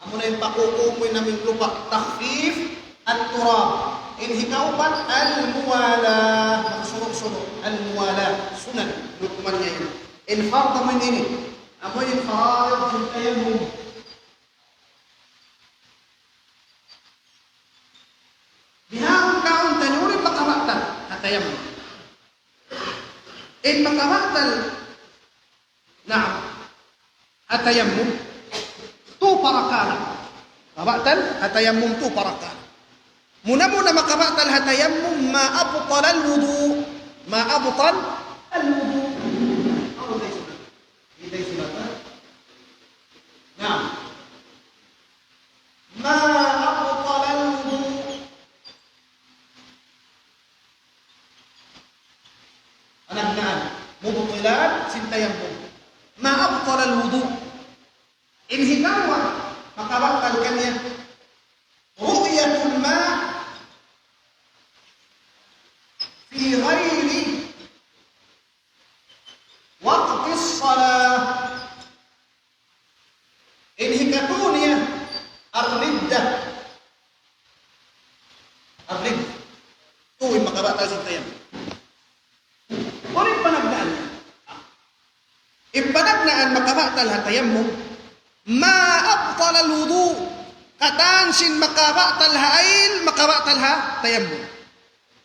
Amo na yung pakukumoy naming lupa. Takhfif at turab. Inhikaupan al-muwala. Magsunok-sunok. Al-muwala. Sunan. Lukman niya yun. Infarta man ini. Amo yung farad yung tayammum. Bihang kaon tanyurin makamaktal. Hatayammum. In makamaktal. Naam. Hatayammum. Tu parakana. Kamaktal. Hatayammum tu parakana. Muna-muna makabatal hatayammum ma'abtal al-wudu. Ma'abtal al-wudu. Ano tayo sulat? Hindi tayo sulat, ha? Naam. Ma'abtal al-wudu. Anagnan. Mubutilan sintayammum. Ma'abtal al-wudu. Inhikawa. Makabatal kanya. Ru'yatul ma' في غير وقت الصلاة. انهكتونيا الردة. الردة توي مقابات الزنتين ورد بنبنان إبنبنان مقابات الهتيمم ما أبطل الوضوء كتانسين مقابات الهائل مقابات الهتيمم.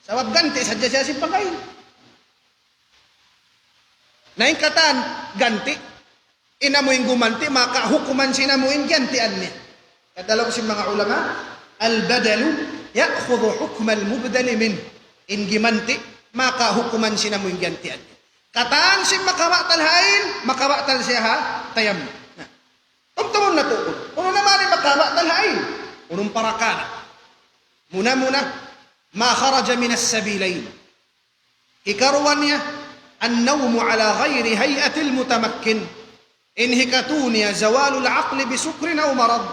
Sabab ganti sadya siya si pagkain. Naingkatan, ganti. Inamuin gumanti, maka hukuman sinamuin gantian niya. Kadalaw si mga ulama, al-badalu ya'khudhu hukmal mubdali min. In gimanti, maka hukuman sinamuin gantian niya. Kataan si makabatal hain, makabatal siya ha, tayam. Tumtumon na tuon. Puno naman yung makabatal hain. Punong parakana. Muna-muna, ما خرج من السبيلين. إكروانيا النوم على غير هيئة المتمكن. إنهكتونيا زوال العقل بسكر أو مرض.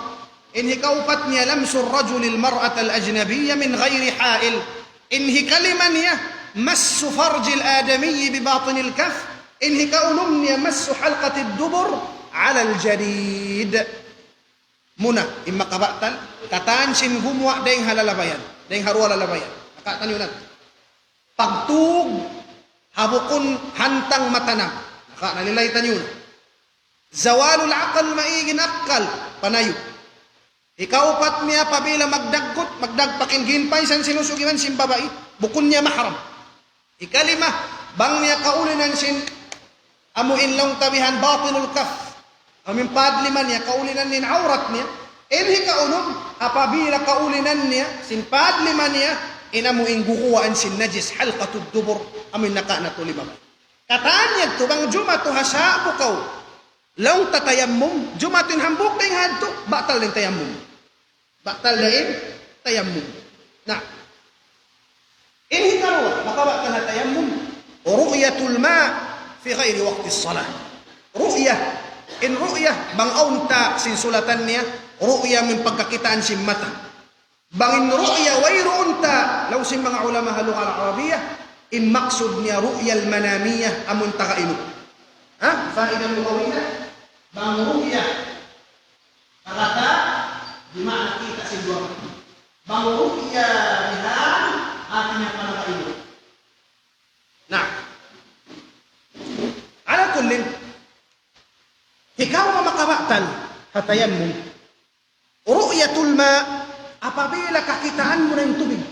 إنهكوفتنيا لمس الرجل المرأة الأجنبية من غير حائل. إنهكلمنيا مس فرج الآدمي بباطن الكف. إنهكولمنيا مس حلقة الدبر على الجديد. Muna, imma kabatal, kataan sin gumwa deng halalabayan, deng harwa lalabayan. Nakatan yun natin. Pagtug, habukon hantang matanang. Nakanalilaytan yun. Zawalul akal maigin akal, panayo. Ikaw pat niya pabila magdagkot, magdagpakin ginpay san sinusugiman sin babae, bukon niya maharam. Ikalima, bang niya kaulinan sin amuin long tabihan batinul kaf. Amin padliman niya, kaulinan niya, aurat niya. Inhi kaunom, apabila kaulinan niya, sin padliman niya, inamuing gukuwaan sin najis, halqatud dubur, amin naka na tulibam. Kataan niya to, bang jumatu hasabu kaw, laong tatayammum, jumatin hambuk na yung hadto, batal din tayammum. Batal din tayammum. Na, inhi karuwa, makabatal na tayammum, ru'yatul ma' fi ghairi waqti salah. Ru'yah. In ru'yah, bang aunta sin sulatan niya, ru'yah min pagkakitaan sin mata. Bang in ru'yah, way ru'unta, law sin mga ulama halong al-Arabiyah, in maksud niya ru'yah al-manamiyah, amun takainu. Ha? Fa'idah lugawiyah, bang ru'yah, karata, Di mana kita sindua. Bangun iya bihan akhirnya panakailo. Nah, ala kullin ikaw ang makabaktan hatayan mo. Ru'yatul ma apabila kakitaan mo ng tubig.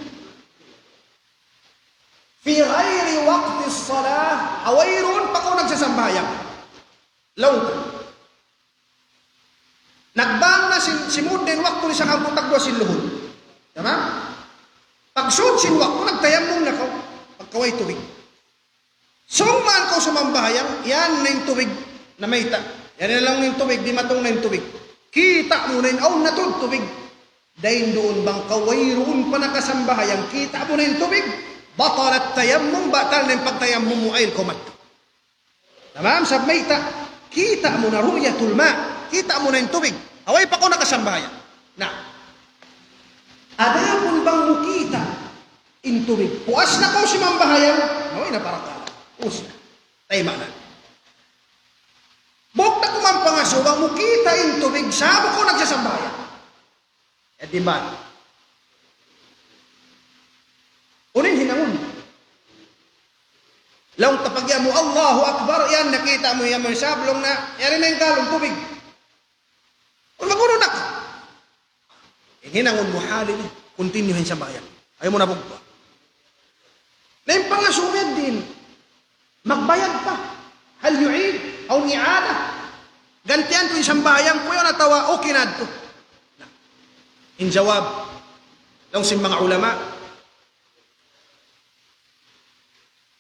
Fi ghairi waqti salah, awayron pa ko nagsasambayang. Long. Nagbang na simud din waktu ni sa kampo tagdo sinluhod. Tama? Pagsud sin waktu nagtayamong na ko pagkaway tubig. Sungman ko sumambahayang, yan na yung tubig na may ta. Yan na lang yung tubig, di matong na yung tubig. Kita mo na yung na tubig. Dahil doon bang kawayroon pa nakasambahayang, kita mo na yung tubig. Batal at tayammum, batal na yung pagtayammum mo ay kumat. Tamam, sab may ta. Kita mo na ru'yatul ma. Kita mo na yung tubig. Away pa ko nakasambahayan. Na. Ada pun bang mukita in tubig. Puas na ko si mambahayan. Away na para ka. Puas na. Tayo na. Bok na kumampang bang mukita in tubig. Sabo ko nagsasambahayan. Eh di ba? Unin hinangon. Long tapagya mo, Allahu Akbar, yan, nakita mo yan mo sablong na, yan na yung galong tubig. Kung maguno na ka. Hinangon mo, halin, continuhin sa bayan. Ayaw mo na bugpa. Na yung pangasumid din, magbayad pa. Hal yu'id, o ni'ala. Gantian ko yung sambayang ko yun natawa, okay na ito. In jawab, lang si mga ulama,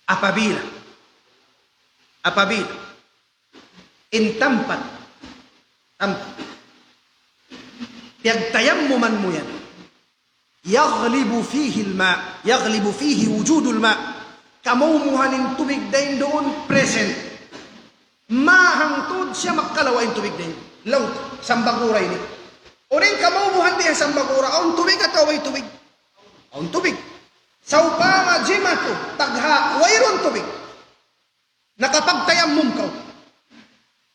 apabila intampat tiyagtayammuman mo yan yaglibu fihi alma yaglibu fihi wujudul ma kamumuhanin tubig dahin doon present mahangtod siya magkalawa yung tubig dahin lang sambagura ini uring kamumuhan din sambagura ang tubig at away tubig ang tubig saupama jimatu tagha wayron tubig nakapagtayammum ka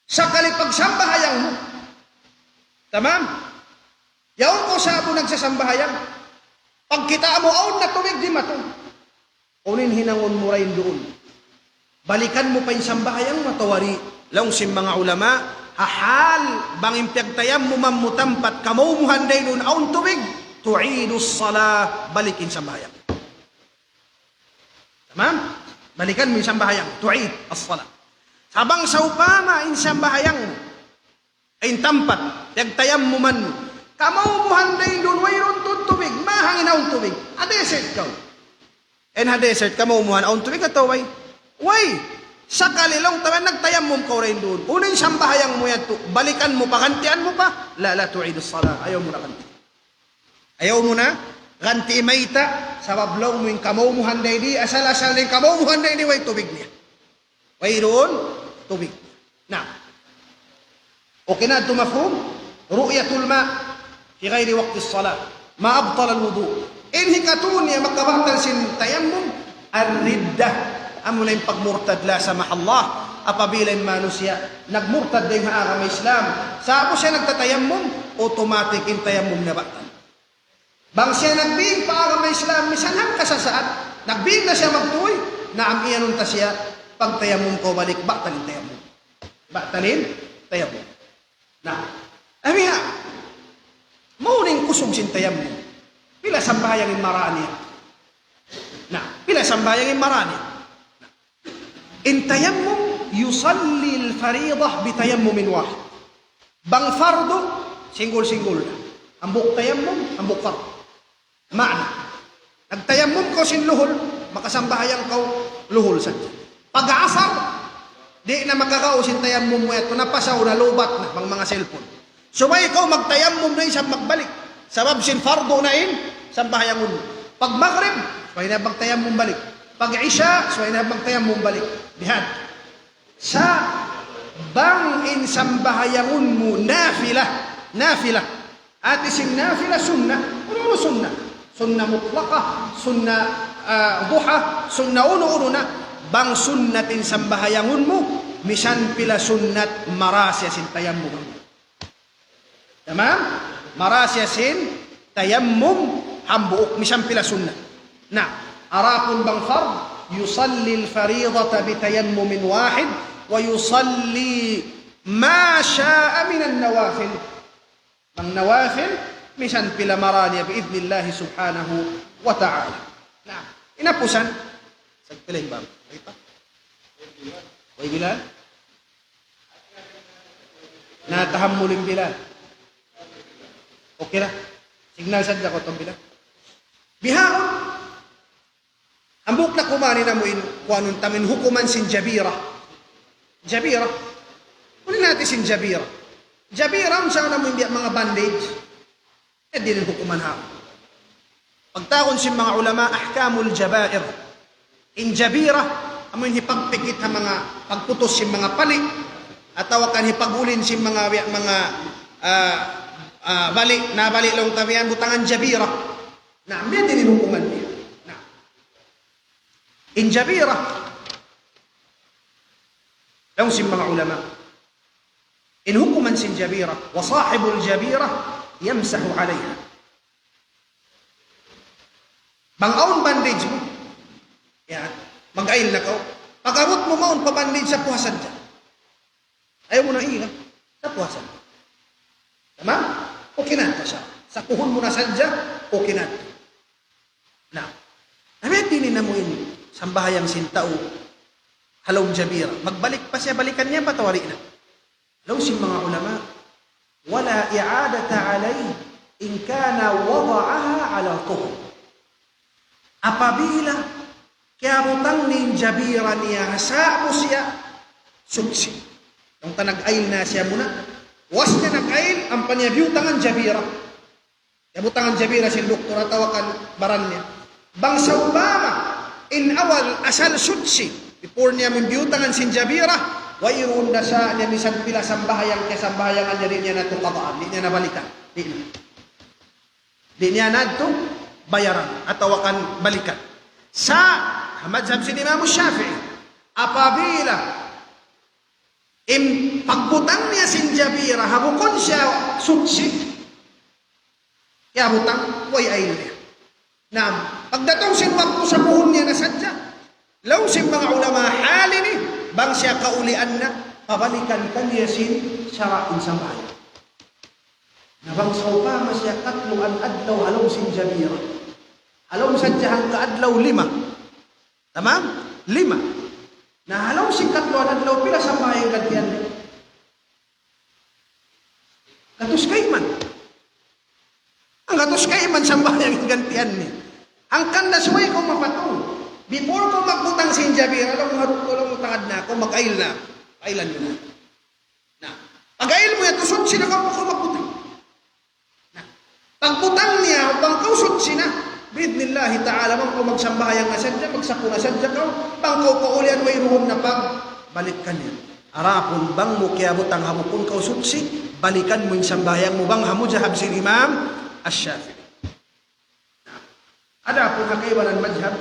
sa kalipagsambahayang mo tamam yaon ko sa abo nagsasambahayang pagkita mo aon na tubig di mato unin hinangon mo rin doon balikan mo pa yung sambahayang matawari lang si mga ulama hahal banging pagtayammum mamutampat kamumuhan day doon aon tubig tu'idu salah balikin sambahayang. Tamam? Balikan mo yung sambahayang. Tu'id as-salat. Sabang sa upama yung sambahayang ay tampat. Yagtayam mo man. Kamaubuhan na yung doon. Wayron tubig. Mahangin na yung tubig. A-desert ka. And ha-desert ka maumuhan. Ang tubig ito, way. Way. Sa kalilong taman, nagtayam mo ka rin doon. Una yung sambahayang mo yan. Balikan mo pa. Kantian mo pa. La tu'id as-salat. Ayaw mo na kanti. Ayaw mo na. Ganti mayta, sabablaw mo yung kamumuhan na hindi, asal-asal na yung kamumuhan na hindi, way tubig niya. Way roon, tubig. Na, okay na ito mafhum? Ru'yatul ma, fi ghairi waqti salat, maabtal al-wudu. Inhikatun niya makabaktan sin tayammum, ar-ridda, amo na yung pagmurtad la sa mahallah, apabila yung manusya, nagmurtad na yung haagam Islam. Sabo siya nagtatayammum, automatic yung tayammum na baktan. Bang siya nagbiing para may Islam, misanham ka sa saat, nagbiing na siya magtuloy, naam iyanon ta siya, pagtayamum ko balik, baktalin tayamum. Baktalin, tayamum. Na, amiha, mauning kusog sin tayamum. Pila sambayang in marani. Na, pila sambayang in marani. In tayamum, yusalli al-faridah bitayammumin wahid. Bang fardo, single-single na. Ambok tayamum, ambok fardo. Maana. Nagtayammum ko sin luhol, makasambahayang kau luhol sa dyan. Pag-aasar, di na magkakao sin tayammum mo ito, napasaw na lubat na pang mga cellphone. So may ikaw magtayammum na isang magbalik. Sabab sin fardo na in, sambahayang mo. Pag maghrib, so ay na magtayammum balik. Pag isya, so ay na magtayammum balik. Dihan. Sa bang in sambahayangun mo, nafila. At ising nafila, sunnah. Ano sunnah? Sunnah mutlaqah, sunnah duha, sunnah uno na. Bang sunnatin sambahayangun mo, misan pila sunnat marasya sin tayammum. Tamam? marasya sin tayammum hambuuk misam pila sunnah. Nah, arakun bang fard yusalli al-fariidata bi tayammumin wahid wa yusalli ma syaa min an-nawafil. Ang nawafil misan pila maranya bi idznillah subhanahu wa ta'ala. Nah, inapusan sagpiling bang. Ito. Way Bilal. Natahammulin Bilal. Okay na. Signal sadya ko itong Bilal. Bihaon. Ang buhok na kumani na mo kuanong tamin hukuman sin Jabira. Jabira. Kunin natin sin Jabira. Jabira, saan na mo hindi mga bandage? Di rin hukuman ha. Pagtakon sin mga ulama, ahkamul jabair. In Jabira, amoy hipagpikit ha mga pagputos sin mga pali. At tawakan hipagulin sin mga bali, nabali lang tabihan, butangan Jabira. Na, may din hukuman niya. Na. In Jabira, lang sin mga ulama, in hukuman sin Jabira, wa sahibul Jabira, yamsahu alayha. Bang-aon bandage mo. Yan. Mag-ail na ka. Pag-abot mo maon pa-bandage sa puwasan dyan. Ayaw mo na iha. Sa puwasan. Tama? Okay na ito siya. Sa kuhon mo na sadya, okay na ito. Now, namitinin na mo yun. Sambahayang sintao. Halong Jabira. Magbalik pa siya. Balikan niya, patawari na. Law si mga ulama, wala i'adata alay in kana wada'aha ala tuhur. Apabila kaya butang ni Jabira niya, hasa mo siya, suksi. Nung tanag-ail na siya muna, was niya nag-ail, ang panyabiutangan Jabira. Yabutangan Jabira si doktor at tawakan baran niya. Bang sa Obama, in awal asal sudsi, before niya mimbiutangan si Jabira, wayroon na sa niya misan pila sambahayang kasambahayangan niya rin niya na ito kataan, di niya nabalikan. Di niya na ito bayaran at tawakan balikan. Sa madhab si Imam Shafi'i, apabila pagbutang niya sin Jabira, habukon siya suksi, kaya butang, way ayun niya. Na, pagdatong sin wakto sa buhon niya na sadya, law sin mga ulama halini, bang siya kaulian na, pabalikan kanya sin syara'in sa bayan. Na bang sa upama siya katluan adlaw halaw sin Jabira. Halaw sadya hangga adlaw 5. Tamam? 5. Na halaw sin katluan adlaw pila sa bayan gantian. Katus kaiman. Ang katus kaiman sa bayan gantian ni. Ang kanda suway ko mapatong. Before ko magbutang sin Jabira, alam mo harap ko lang utangad na ako, mag-ail na. Ailan mo na. Na. Pag-ail mo yan, tusod sila ka ko magbutang. Na. Pagbutang niya, bangkaw sina. Bidnillahi ta'ala, man ko magsambahayang na sadya, magsapo na sadya ka, bangkaw paulian, way ruhon na balik ka niya. Arapon bang mo kaya butang hamukun ka usutsi, balikan mo yung sambahayang mo bang hamujahab si Imam Ash-Shafi'i. Ada pun kaibaran madhab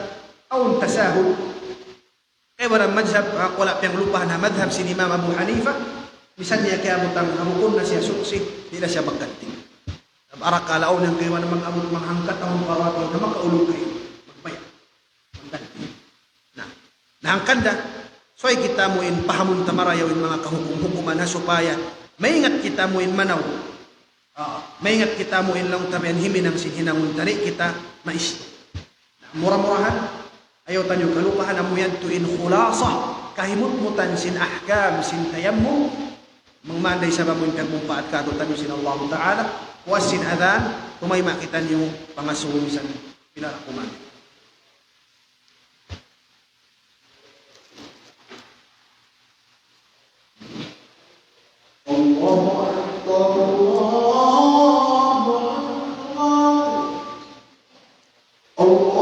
aun tasahul. Kaibaran madhab wala piyang lupa na madhab si Imam Abu Hanifah. Misalnya kaya butang hamukun na siya suksi, di na siya magkanting. Arak kalaw ng kaiwan namang abot manghangkat ang parato na makaulog kayo. Magbayad. Magkanting. Nahangkanda. So ay kita mo in pahamun tamarayaw in mga kahukum-hukuman na supaya maingat kita mo in manaw. Maingat kita mo in lang tabihan himinang sinhinangun tari kita mais. Murah-murahan ayaw tanyo kalupahan mo yan to in khulasa kahimut-mutan sin ahkam sin tayammum mangmanday sa bamun kagmumpaat kato tanyo sin Allah Ta'ala was sin adhan kumay makitan yung pangasuhumisan pinarakuman. Allahu Akbar. Allah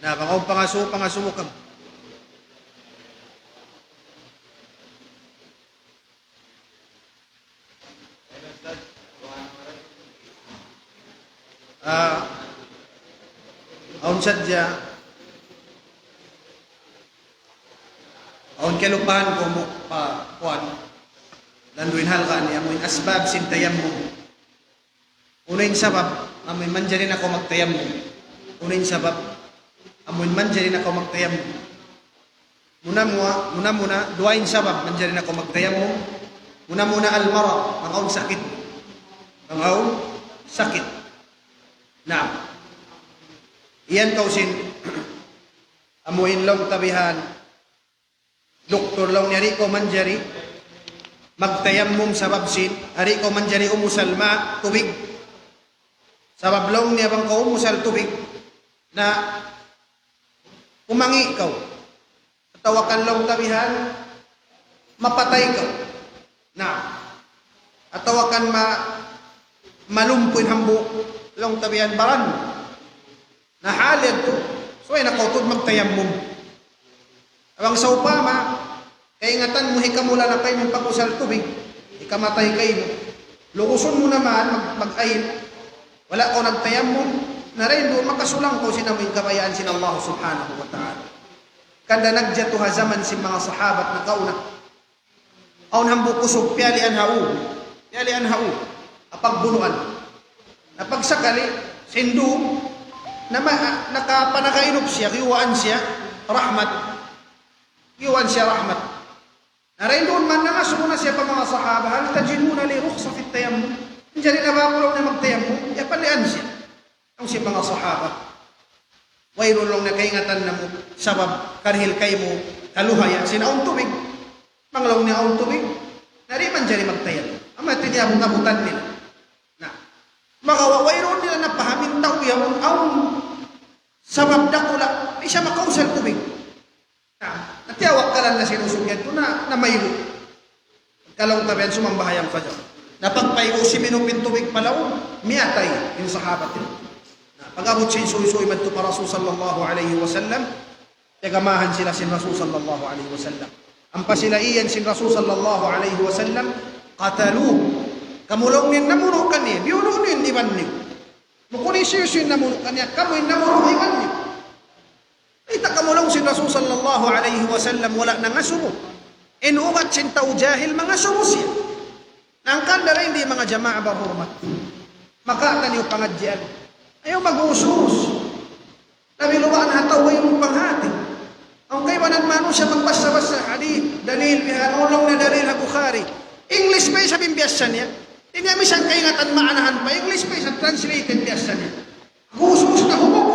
Na baka pangasumo ka. Aun sadya aun kelupahan ko mo pa kuan landuin halka niya mo asbab sin tayammum. Unain sabab amoy manjarin ako magtayammum. Unain sabab amoy manjarin ako magtayammum. Muna duain sabab manjarin ako magtayammum. Muna al-marad, ang sakit. Ang sakit. Naam. Iyan kausin amuin long tabihan doktor long nyari ko manjari magtayammum sabab sin ari ko manjari umusalma tubig sabab long niya bang ko umusal tubig na umangi ikaw tawakan long tabihan mapatay ka na atawakan malumpuin hambu long tabihan baran na halid to. So ay nakautod magtayammum. Abang sa upama, kaingatan mo hikamula na kayo ng pag-usal tubig, ikamatay kayo. Lukuson mo naman, mag-ayin. Wala ko nagtayammum, na rin doon makasulang ko sinamoy kabayaan sin Allah subhanahu wa ta'ala. Kanda nagjatuha zaman si mga sahabat na kauna. Aun hambu kusog, piyali an hau, apagbunuan. Napagsakali, sindum, na nakapanakainom siya, kiwaan siya rahmat. Narain doon man nangasuro na siya pa mga sahaba, hal tajiduna li rukhsa fit tayammum. Diyan na ba na magtayammum? Palian siya. Ang siya mga sahaba. Wayron lang na kaingatan na mo, sabab karhil kay mo, taluhaya, sinaong tubig. Manglaw niya ang tubig. Nariman dyan magtayammum. Ang matindi abong kabutan nila. Makawawayron nila na pahamin tao yawon ang sabab dakula di siya makausal tubig. Natiyawak ka lang na sinusugyan ko na mayro. Kalong tabihan sumambahayang pa dyan. Napagpayo si minupin tubig palaw, miyatay yung sahabat nila. Pag-abot siya suy-suy man ito pa Rasul sallallahu alaihi wasallam, tagamahan sila sin Rasul sallallahu alaihi wasallam. Ang pasilaiyan sin Rasul sallallahu alaihi wasallam, qataluhu. Kamulong nin namuno kanya, biuno nin iban niyo. Mukuni siya yung namuno kanya, kamoy namuno iban niyo. Ita kamulong si Rasul sallallahu alaihi wasallam wala nang asumo. Inuugat sin tao jahil mga sumo siya. Nangkan na rin di mga jama'a bahurmat. Makatan yung pangadyan. Ayaw mag-usus. Nabiluwaan hataway yung panghati. Ang kaiwanan mano siya magbasa-basa hadith, dalil, ulong na dalil ha Bukhari. English pa yung sabihin biyasan niya. Hindi namin siyang kaingatan maanahan pa. English pa yung translated biyasan niya. Gusos na humog.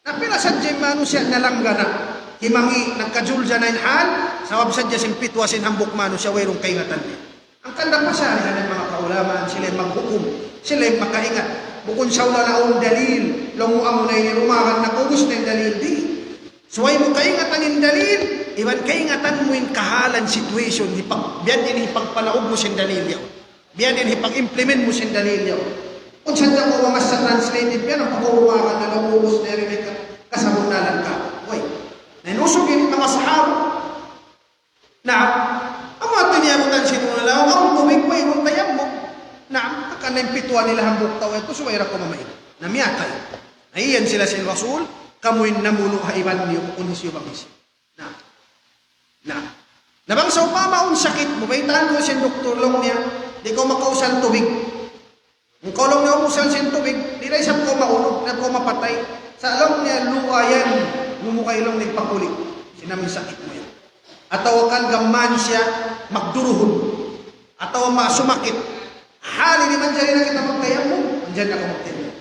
Napila sa mano siya nalangga na. Himangi, nagkajulja na yung hal. Sawab sadya simpitwa sinhambok mano siya. Wayrong kaingatan niya. Ang kanda pa siya ng mga kaulaman. Sila yung maghukum. Sila yung makaingat. Bukun siya wala na ang dalil. Longuang mo na yung rumahan na kugos na yung dalil. Di. So ay mo kaingatan yung dalil. Iban kaingatan mo yung kahalan situation. Biyan din ipagpalaog mo siyang dalil yaw. Biyan din ipag-implement mo siyang dalil yaw. Kung sadya ko mas sa translated yan, ang pagkuruwakan na nauubos na rin kasabunalan ka. Uy, nainusugin mga sahaba. Naam, ang mga tinyamutan sinunalaw, ang tubig mo, yung tayam mo. Naam, kakanang pituan nila hambuk tawa ito, suwaira ko mamay. Namiyakay. Naiyan sila si Rasul, kamuin namuno haiban niyo, kukunis yung bangis. Naam. Nabang sa upama, sakit mo, baitaan ko siyang doktor lang niya, di ko makausal tubig. Kung kolong niya umusal siyang tubig, di na isang ko maulog, na ko mapatay. Sa alam niya, luwa yan, mumukay lang nagpakulik. Sinaming sakit mo yan. Ataw kan gaman siya, magduruhon. Ataw sumakit. Hali ni man dyan na kita magtayang mo, andyan na ka magtayang mo.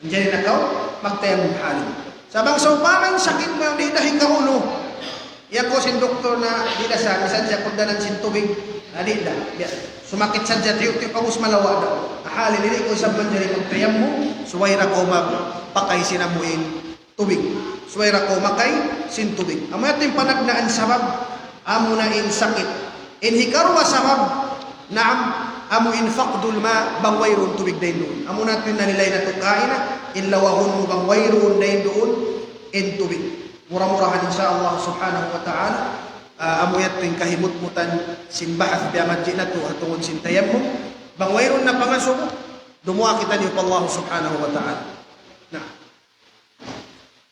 Andyan na ka magtayang mo hali. Sabang sa upamang sakit mo, di dahil ka uno. Iyan ko sin doktor na di na sa, isan siya kundanan sin tubig, di na. Sumakit sa dyan, tiyo pangus malawa daw. Hali nila ko sa banjari magtayang mo, suwayra ko magpakay sinamuin tubig. Suwayra ko makay sin tubig. Amo yatin panagnaan sabab, amo na in sakit. In hikarwa sabab, naam, amo in faqdul ma, bangwayrun tubig dahin doon. Amo natin na nilay na tukain na, in lawahon mo bangwayrun dahin doon, in tubig. Murah-murahan insya Allah subhanahu wa ta'ala. Amo yatin kahimut-mutan sinbahath biamadji na to atungod sintayam mo. Bangwayrun na pangasuko, dumuha kita niyo pa Allah subhanahu wa ta'ala. Nah.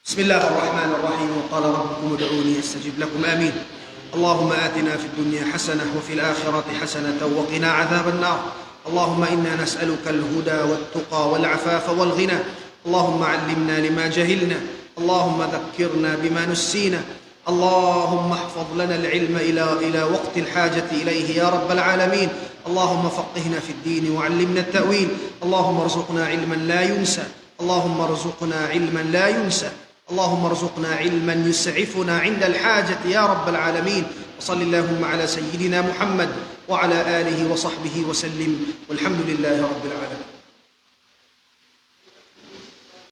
Bismillah ar-Rahman ar-Rahim. Wa qala rabbukum ud'uni astajib lakum. Amin. اللهم آتنا في الدنيا حسنة وفي الآخرة حسنة وقنا عذاب النار. اللهم إنا نسألك الهدى والتقى والعفاف والغنى. اللهم علمنا لما جهلنا. اللهم ذكرنا بما نسينا. اللهم احفظ لنا العلم إلى وقت الحاجة إليه يا رب العالمين. اللهم فقهنا في الدين وعلمنا التأويل. اللهم ارزقنا علما لا ينسى. اللهم ارزقنا علما لا ينسى. اللهم ارزقنا علما يسعفنا عند الحاجة يا رب العالمين. وصل اللهم على سيدنا محمد وعلى آله وصحبه وسلم والحمد لله رب العالمين.